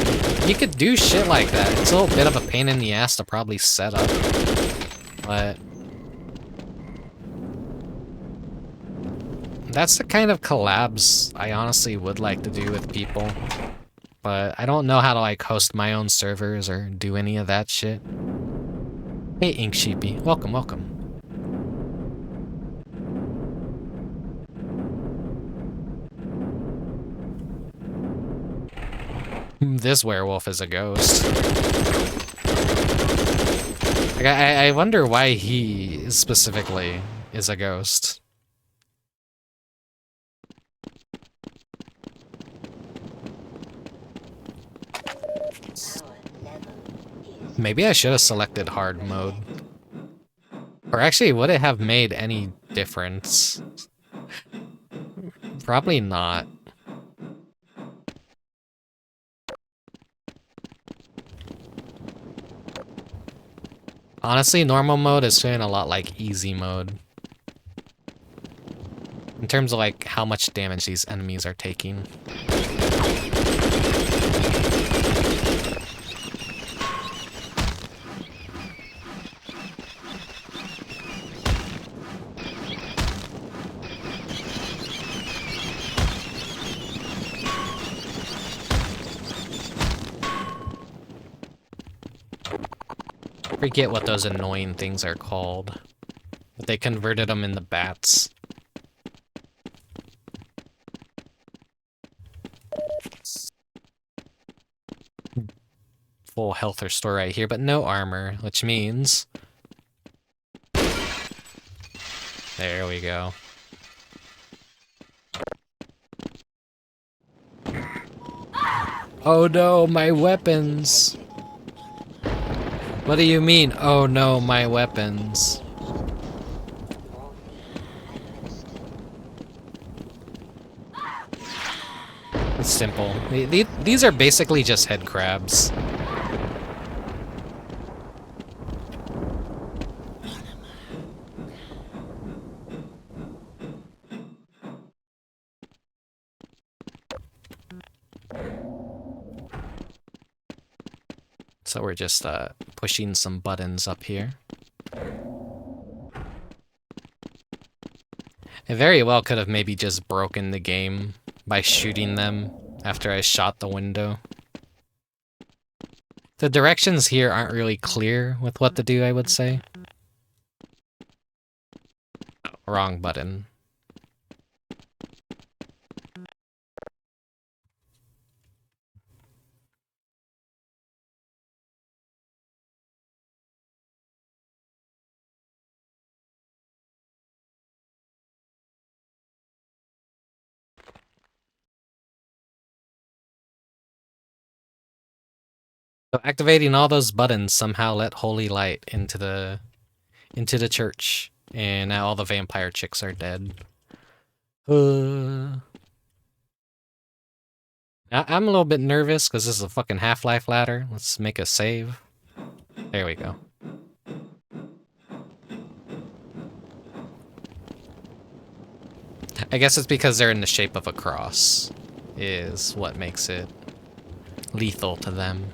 Speaker 1: You could do shit like that. It's a little bit of a pain in the ass to probably set up, but that's the kind of collabs I honestly would like to do with people. But I don't know how to, like, host my own servers or do any of that shit. Hey, Ink Sheepy. Welcome, welcome. This werewolf is a ghost. Like, I wonder why he specifically is a ghost.
Speaker 4: Power level is
Speaker 1: Maybe I should have selected hard mode. Or actually, would it have made any difference? Probably not. Honestly, normal mode is feeling a lot like easy mode. In terms of like how much damage these enemies are taking. Forget what those annoying things are called. But they converted them into bats. Full health restore right here, but no armor, which means... There we go. Oh no, my weapons! What do you mean, oh no, my weapons? It's simple. These are basically just head crabs. So we're just pushing some buttons up here. I very well could have maybe just broken the game by shooting them after I shot the window. The directions here aren't really clear with what to do, I would say. Oh, wrong button. So activating all those buttons somehow let holy light into the church, and now all the vampire chicks are dead. I'm a little bit nervous because this is a fucking Half-Life ladder. Let's make a save. There we go. I guess it's because they're in the shape of a cross, is what makes it lethal to them.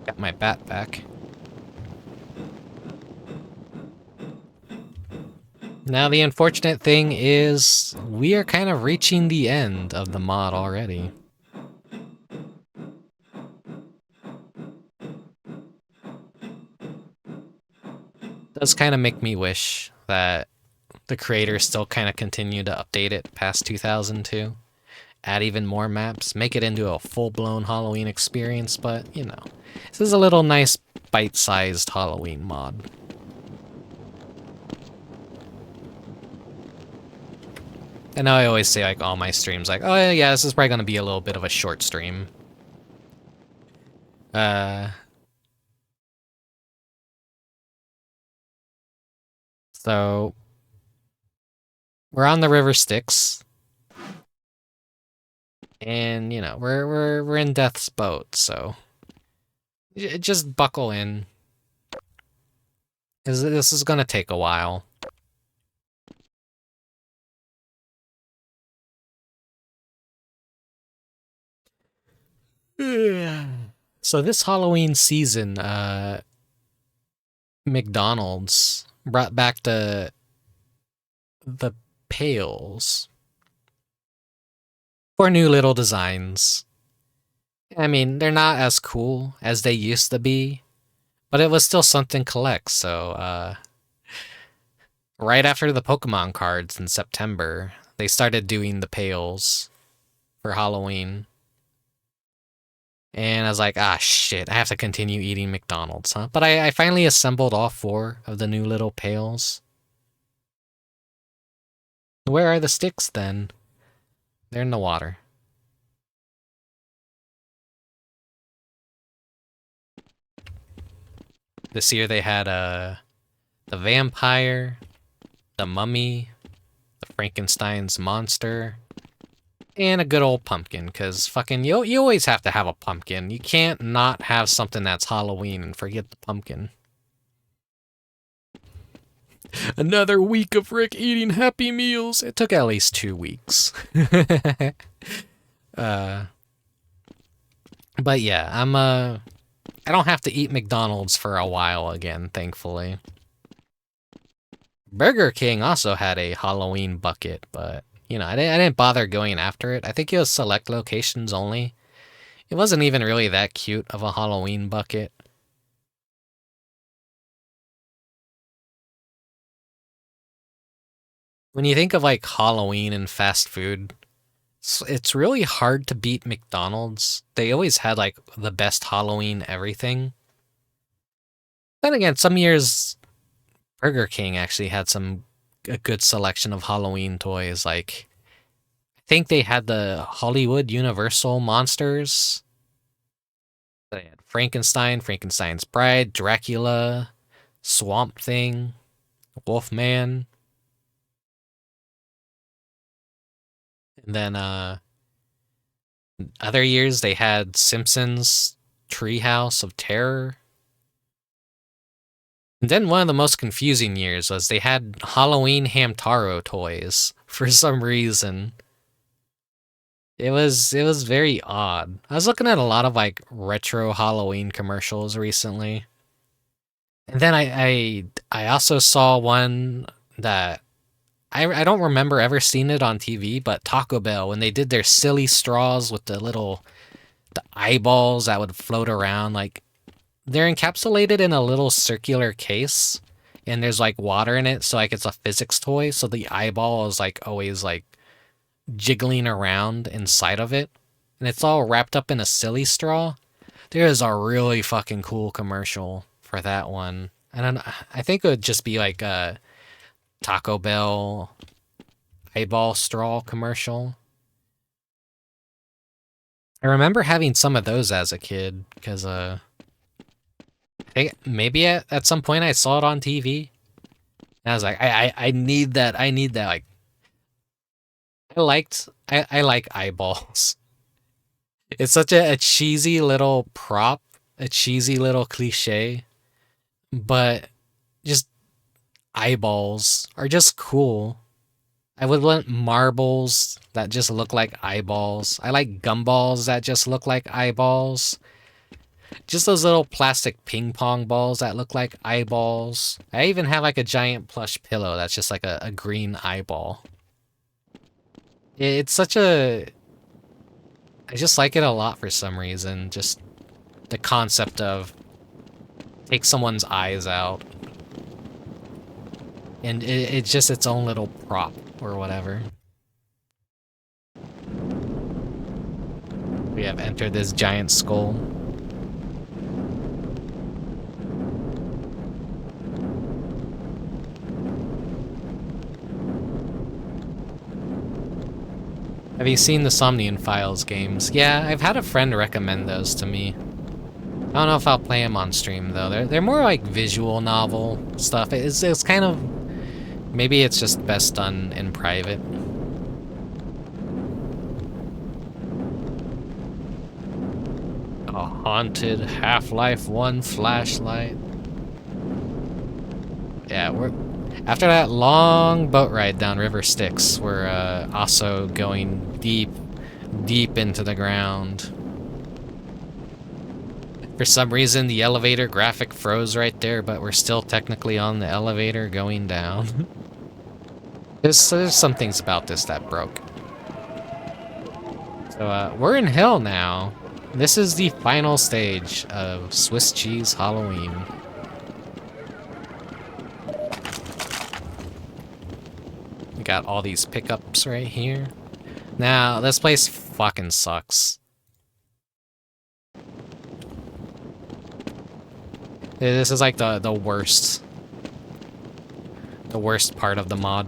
Speaker 1: Got my bat back. Now the unfortunate thing is we are kind of reaching the end of the mod already. Does kind of make me wish that the creators still kind of continue to update it past 2002. Add even more maps, make it into a full-blown Halloween experience, but, you know, this is a little nice bite-sized Halloween mod. I know I always say, like, all my streams, like, oh yeah, this is probably gonna be a little bit of a short stream. So we're on the River Styx. And, you know, we're in Death's boat, so just buckle in. 'Cause this is gonna take a while. So this Halloween season, McDonald's brought back the pails for new little designs. I mean, they're not as cool as they used to be, but it was still something to collect, so right after the Pokemon cards in September, they started doing the pails for Halloween. And I was like, ah, shit, I have to continue eating McDonald's, huh? But I finally assembled all 4 of the new little pails. Where are the sticks, then? They're in the water. This year they had the vampire, the mummy, the Frankenstein's monster, and a good old pumpkin, because fucking you always have to have a pumpkin. You can't not have something that's Halloween and forget the pumpkin. Another week of Rick eating Happy Meals. It took at least 2 weeks. But yeah, I don't have to eat McDonald's for a while again, thankfully. Burger King also had a Halloween bucket, but you know, I didn't bother going after it. I think it was select locations only. It wasn't even really that cute of a Halloween bucket. When you think of like Halloween and fast food, it's really hard to beat McDonald's. They always had like the best Halloween everything. Then again, some years Burger King actually had a good selection of Halloween toys. Like, I think they had the Hollywood Universal monsters. They had Frankenstein, Frankenstein's Bride, Dracula, Swamp Thing, Wolfman. And then other years they had Simpsons Treehouse of Terror. And then one of the most confusing years was they had Halloween Hamtaro toys for some reason. It was very odd. I was looking at a lot of like retro Halloween commercials recently. And then I also saw one that I don't remember ever seeing it on TV, but Taco Bell, when they did their silly straws with the eyeballs that would float around, like they're encapsulated in a little circular case and there's like water in it, so like it's a physics toy, so the eyeball is like always like jiggling around inside of it, and it's all wrapped up in a silly straw. There is a really fucking cool commercial for that one. And I think it would just be like a Taco Bell eyeball straw commercial. I remember having some of those as a kid, because I think maybe at some point I saw it on TV. And I was like, I need that. I need that. Like, I like eyeballs. It's such a cheesy little prop, a cheesy little cliche, but just eyeballs are just cool. I would want marbles that just look like eyeballs. I like gumballs that just look like eyeballs. Just those little plastic ping pong balls that look like eyeballs. I even have like a giant plush pillow that's just like a green eyeball. It's such a... I just like it a lot for some reason. Just the concept of take someone's eyes out. And it's just its own little prop or whatever. We have entered this giant skull. Have you seen the Somnian Files games? Yeah, I've had a friend recommend those to me. I don't know if I'll play them on stream though. They're more like visual novel stuff. It's kind of... Maybe it's just best done in private. A haunted Half-Life 1 flashlight. Yeah, we're... After that long boat ride down River Styx, we're also going deep into the ground. For some reason, the elevator graphic froze right there, but we're still technically on the elevator going down. There's some things about this that broke. So, we're in hell now. This is the final stage of Swiss Cheese Halloween. got all these pickups right here. Now, this place fucking sucks. This is like the worst. The worst part of the mod.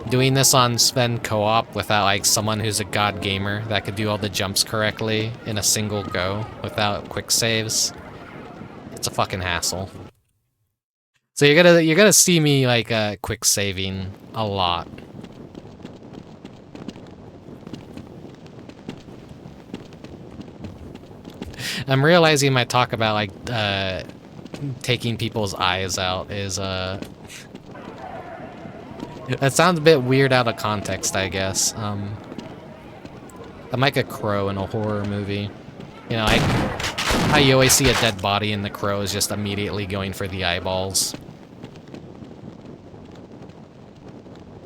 Speaker 1: Doing this on Sven co-op without like someone who's a god gamer that could do all the jumps correctly in a single go without quick saves. It's a fucking hassle. So you're gonna see me like quick saving a lot. I'm realizing my talk about like taking people's eyes out is that sounds a bit weird out of context, I guess. I'm like a crow in a horror movie. You know, how you always see a dead body and the crow is just immediately going for the eyeballs.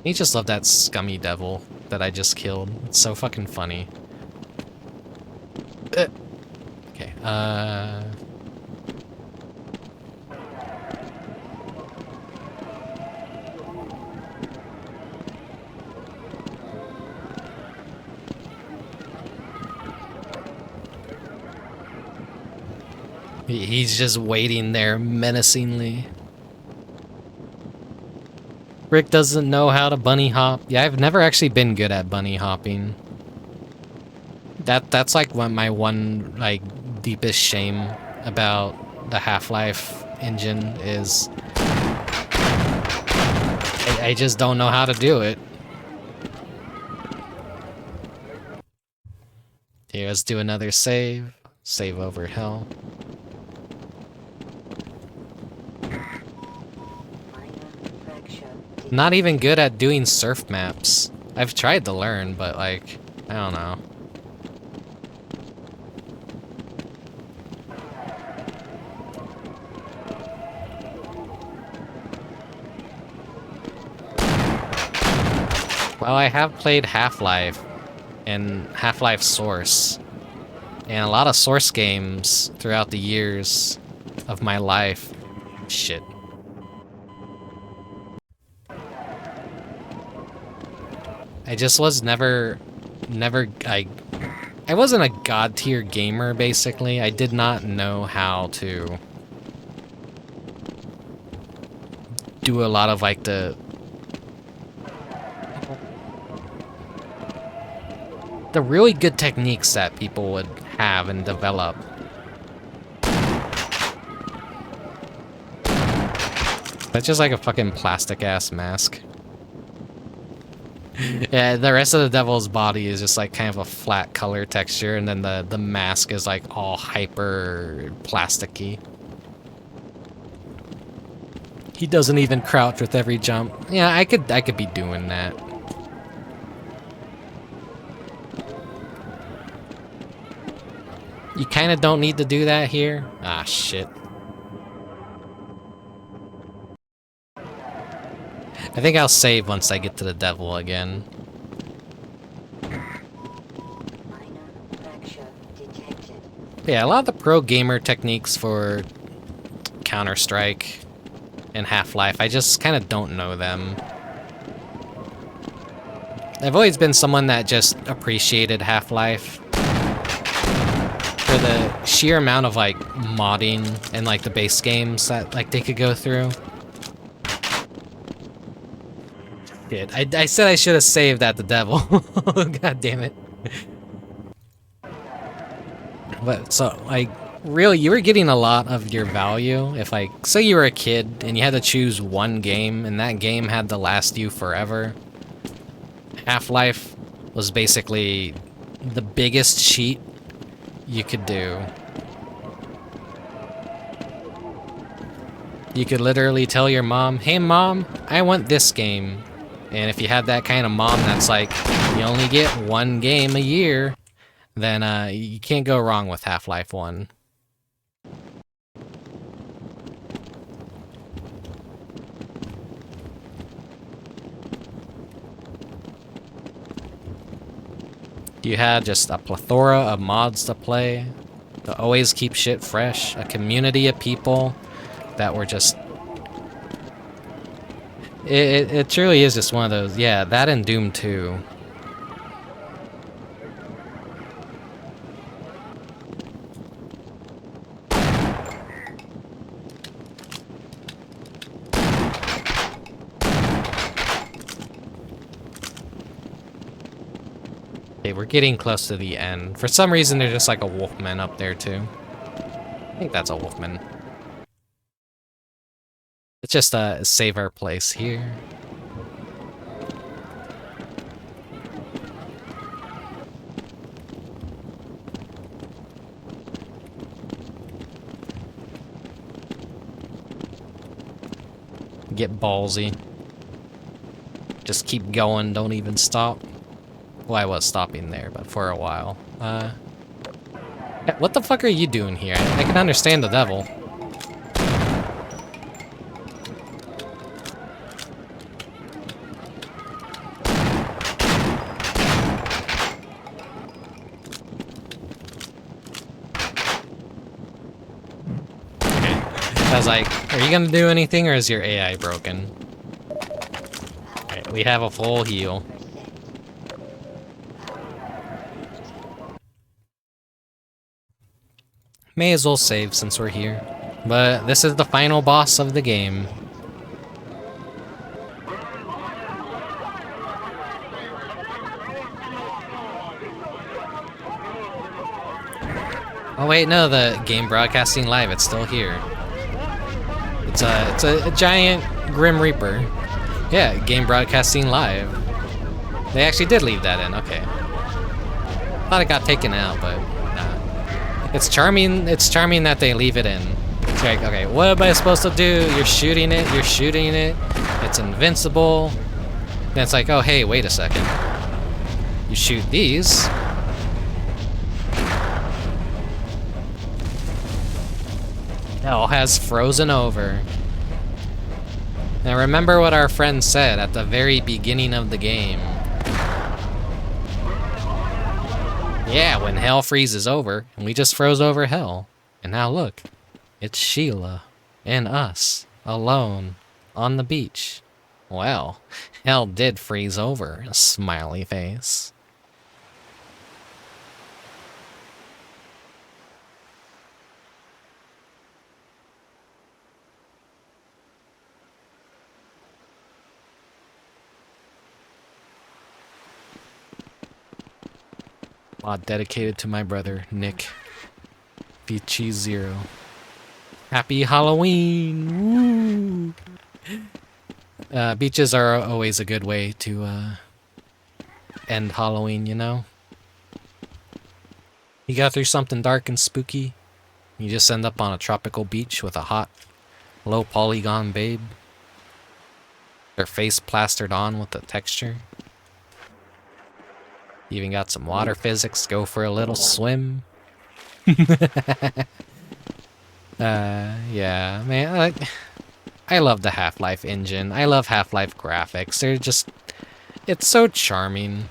Speaker 1: You just love that scummy devil that I just killed. It's so fucking funny. Okay, he's just waiting there menacingly. Rick doesn't know how to bunny hop. Yeah, I've never actually been good at bunny hopping. That's like my one like deepest shame about the Half-Life engine is I just don't know how to do it. Here, let's do another save. Save over hell. Not even good at doing surf maps. I've tried to learn, but like, I don't know. Well, I have played Half-Life and Half-Life Source, and a lot of Source games throughout the years of my life. Shit. I just was never, I wasn't a god tier gamer, basically. I did not know how to do a lot of like the really good techniques that people would have and develop. That's just like a fucking plastic ass mask. Yeah, the rest of the devil's body is just like kind of a flat color texture, and then the mask is like all hyper plasticky. He doesn't even crouch with every jump. Yeah, I could be doing that. You kind of don't need to do that here. Ah, shit. I think I'll save once I get to the devil again. Yeah, a lot of the pro gamer techniques for Counter-Strike and Half-Life, I just kind of don't know them. I've always been someone that just appreciated Half-Life for the sheer amount of like modding and like the base games that like they could go through. Shit, I said I should have saved at the devil. God damn it. But so like really you were getting a lot of your value if like say you were a kid and you had to choose one game and that game had to last you forever. Half-Life was basically the biggest cheat you could do. You could literally tell your mom, "Hey mom, I want this game." And if you had that kind of mom that's like, you only get one game a year, then you can't go wrong with Half-Life 1. You had just a plethora of mods to play, to always keep shit fresh, a community of people that were just It truly is just one of those. Yeah, that and Doom 2. Okay, we're getting close to the end. For some reason, there's just like a wolfman up there too. I think that's a wolfman. Let's just save our place here. Get ballsy. Just keep going, don't even stop. Well, I was stopping there, but for a while. What the fuck are you doing here? I can understand the devil. I was like, are you gonna do anything or is your AI broken? Alright, we have a full heal. May as well save since we're here. But this is the final boss of the game. Oh wait, no, the game broadcasting live, it's still here. It's a giant Grim Reaper. Yeah, game broadcasting live. They actually did leave that in, okay. Thought it got taken out, but nah. It's charming that they leave it in. It's like, okay, what am I supposed to do? You're shooting it, it's invincible. Then it's like, oh hey, wait a second. You shoot these. Hell has frozen over. Now remember what our friend said at the very beginning of the game. Yeah, when hell freezes over, and we just froze over hell. And now look, it's Sheila and us, alone, on the beach. Well, hell did freeze over, a smiley face. Mod dedicated to my brother, Nick. Vtuber. Happy Halloween! Woo! Beaches are always a good way to end Halloween, you know? You go through something dark and spooky, you just end up on a tropical beach with a hot, low polygon babe. Their face plastered on with the texture. Even got some water physics, go for a little swim. Yeah, man, I love the Half-Life engine. I love Half-Life graphics. They're just, it's so charming.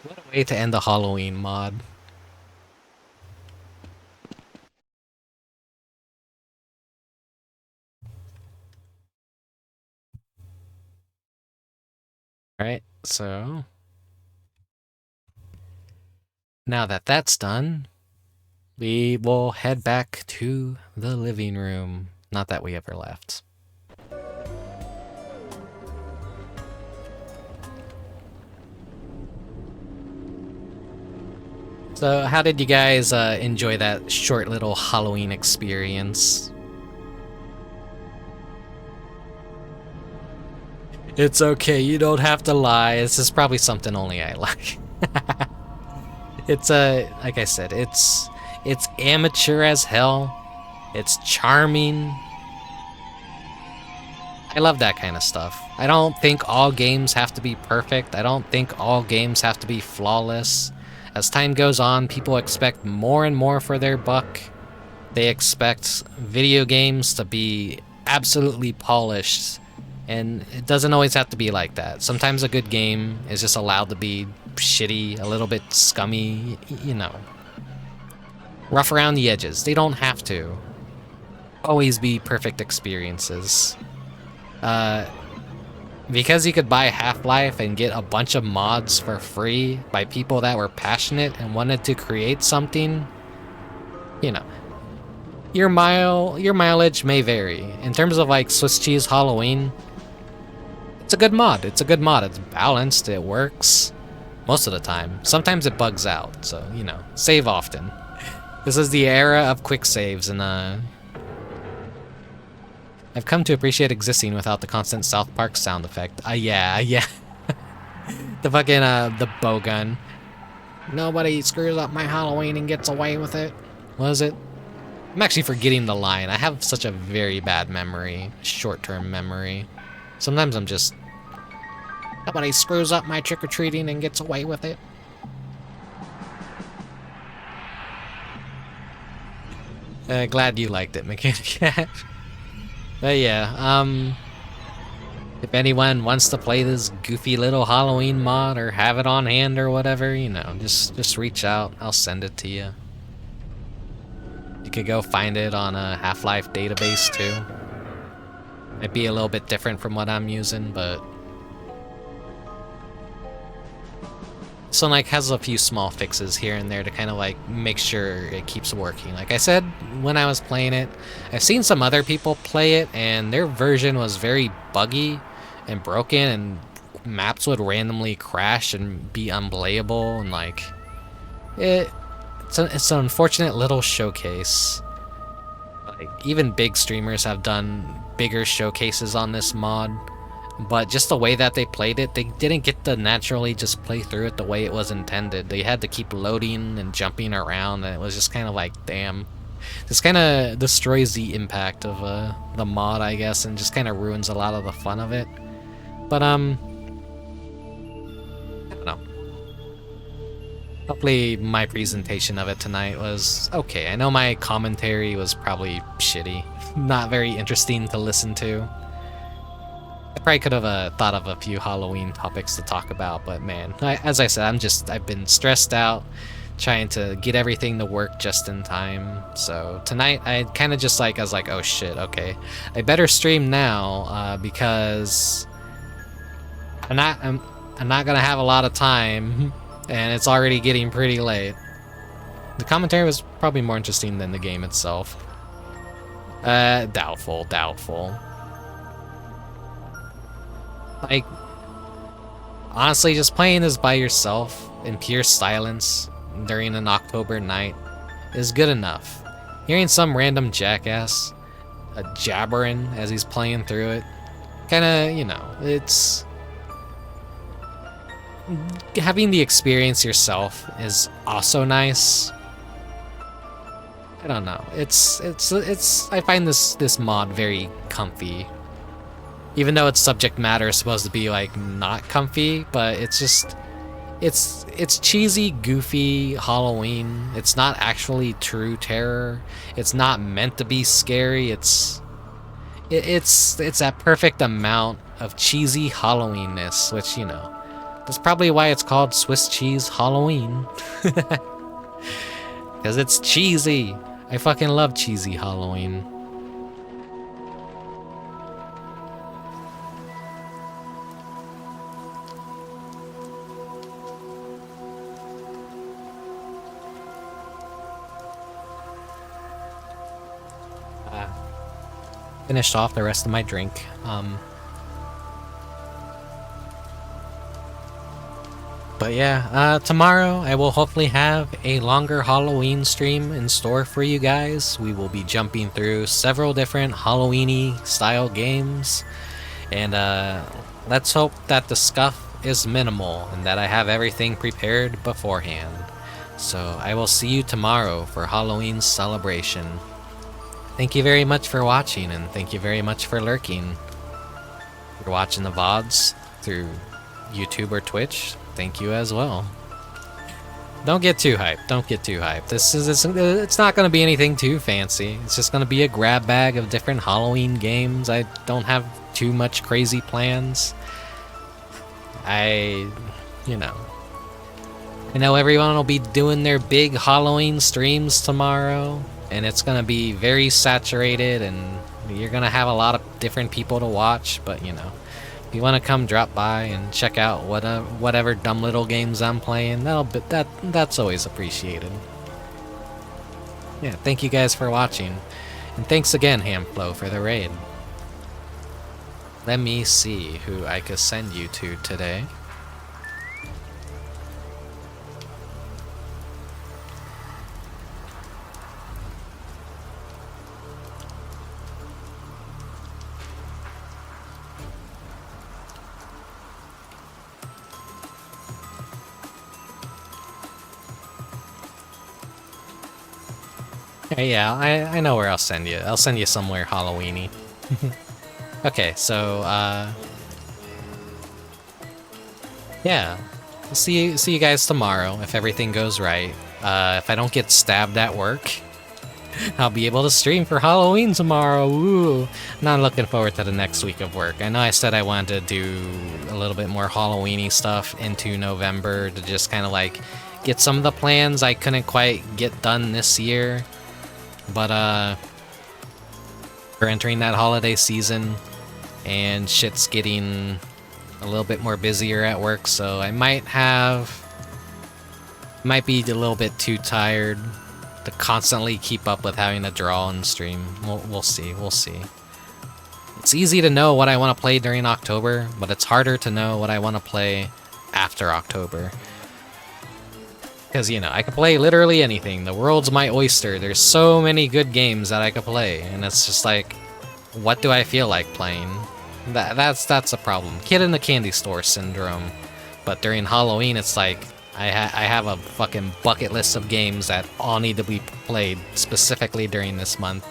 Speaker 1: What a way to end the Halloween mod. Alright, so now that that's done, we will head back to the living room. Not that we ever left. So how did you guys enjoy that short little Halloween experience? It's okay, you don't have to lie. This is probably something only I like. It's like I said, it's amateur as hell. It's charming. I love that kind of stuff. I don't think all games have to be perfect. I don't think all games have to be flawless. As time goes on, people expect more and more for their buck. They expect video games to be absolutely polished. And it doesn't always have to be like that. Sometimes a good game is just allowed to be shitty, a little bit scummy, you know. Rough around the edges. They don't have to. always be perfect experiences. Because you could buy Half-Life and get a bunch of mods for free by people that were passionate and wanted to create something, you know, your mileage may vary. In terms of like Swiss Cheese Halloween, it's a good mod. It's a good mod. It's balanced. It works most of the time. Sometimes it bugs out, so you know, save often. This is the era of quick saves, and I've come to appreciate existing without the constant South Park sound effect. Yeah. The fucking the bow gun. Nobody screws up my Halloween and gets away with it. What is it? I'm actually forgetting the line. I have such a very bad memory, short-term memory. Sometimes I'm just... Nobody screws up my trick-or-treating and gets away with it. Glad you liked it, Mechanic Cat. But yeah, if anyone wants to play this goofy little Halloween mod or have it on hand or whatever, you know, just reach out. I'll send it to you. You could go find it on a Half-Life database too. Might be a little bit different from what I'm using, but this one like has a few small fixes here and there to kind of like make sure it keeps working. Like I said when I was playing it, I've seen some other people play it and their version was very buggy and broken, and maps would randomly crash and be unplayable, and like it's an unfortunate little showcase. Like even big streamers have done bigger showcases on this mod, but just the way that they played it, they didn't get to naturally just play through it the way it was intended. They had to keep loading and jumping around, and it was just kind of like, damn. This kind of destroys the impact of the mod, I guess, and just kind of ruins a lot of the fun of it. But, I don't know. Hopefully my presentation of it tonight was okay. I know my commentary was probably shitty. Not very interesting to listen to. I probably could have thought of a few Halloween topics to talk about, but man, as I said, I've been stressed out trying to get everything to work just in time. So tonight I kind of just I was like, oh shit, okay, I better stream now because I'm not gonna have a lot of time, and it's already getting pretty late. The commentary was probably more interesting than the game itself. Doubtful. Like, honestly, just playing this by yourself in pure silence during an October night is good enough. Hearing some random jackass jabbering as he's playing through it, kinda, you know, it's... Having the experience yourself is also nice. I don't know. It's I find this mod very comfy. Even though its subject matter is supposed to be like not comfy, but it's just it's cheesy, goofy Halloween. It's not actually true terror. It's not meant to be scary. It's that perfect amount of cheesy Halloweenness, which, you know, that's probably why it's called Swiss Cheese Halloween. Because it's cheesy. I fucking love cheesy Halloween. Finished off the rest of my drink. But yeah, tomorrow I will hopefully have a longer Halloween stream in store for you guys. We will be jumping through several different Halloween-y style games, and let's hope that the scuff is minimal and that I have everything prepared beforehand. So I will see you tomorrow for Halloween celebration. Thank you very much for watching, and thank you very much for lurking. If you're watching the VODs through YouTube or Twitch, thank you as well. Don't get too hyped. Don't get too hyped. It's not going to be anything too fancy. It's just going to be a grab bag of different Halloween games. I don't have too much crazy plans. I know everyone will be doing their big Halloween streams tomorrow. and it's gonna be very saturated, and you're gonna have a lot of different people to watch. But you know, if you want to come drop by and check out whatever dumb little games I'm playing, that's always appreciated. Yeah, thank you guys for watching, and thanks again, Hamflow, for the raid. Let me see who I could send you to today. Yeah, I know where I'll send you. I'll send you somewhere Halloweeny. Okay, so yeah, see you guys tomorrow if everything goes right. If I don't get stabbed at work, I'll be able to stream for Halloween tomorrow. Woo! Not looking forward to the next week of work. I know I said I wanted to do a little bit more Halloweeny stuff into November to just kind of like get some of the plans I couldn't quite get done this year. But we're entering that holiday season, and shit's getting a little bit more busier at work, so I might be a little bit too tired to constantly keep up with having to draw and stream. We'll see. It's easy to know what I want to play during October, but it's harder to know what I want to play after October. Because, you know, I could play literally anything. The world's my oyster. There's so many good games that I could play, and it's just like, what do I feel like playing? That's a problem. Kid in the candy store syndrome. But during Halloween, it's like, I have a fucking bucket list of games that all need to be played specifically during this month.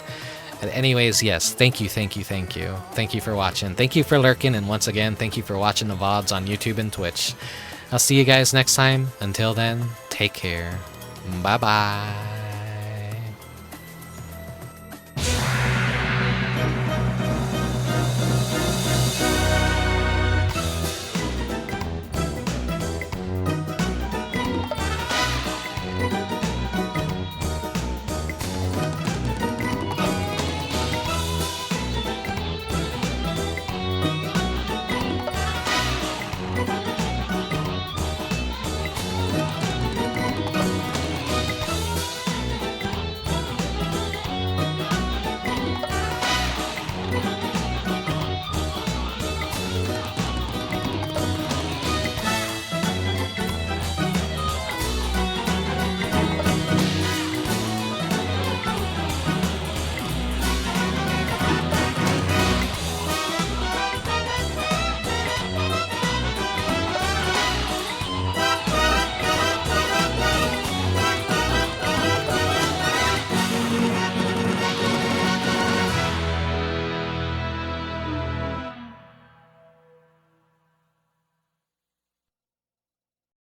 Speaker 1: And anyways, yes, thank you. Thank you for watching. Thank you for lurking, and once again, thank you for watching the VODs on YouTube and Twitch. I'll see you guys next time. Until then, take care. Bye-bye.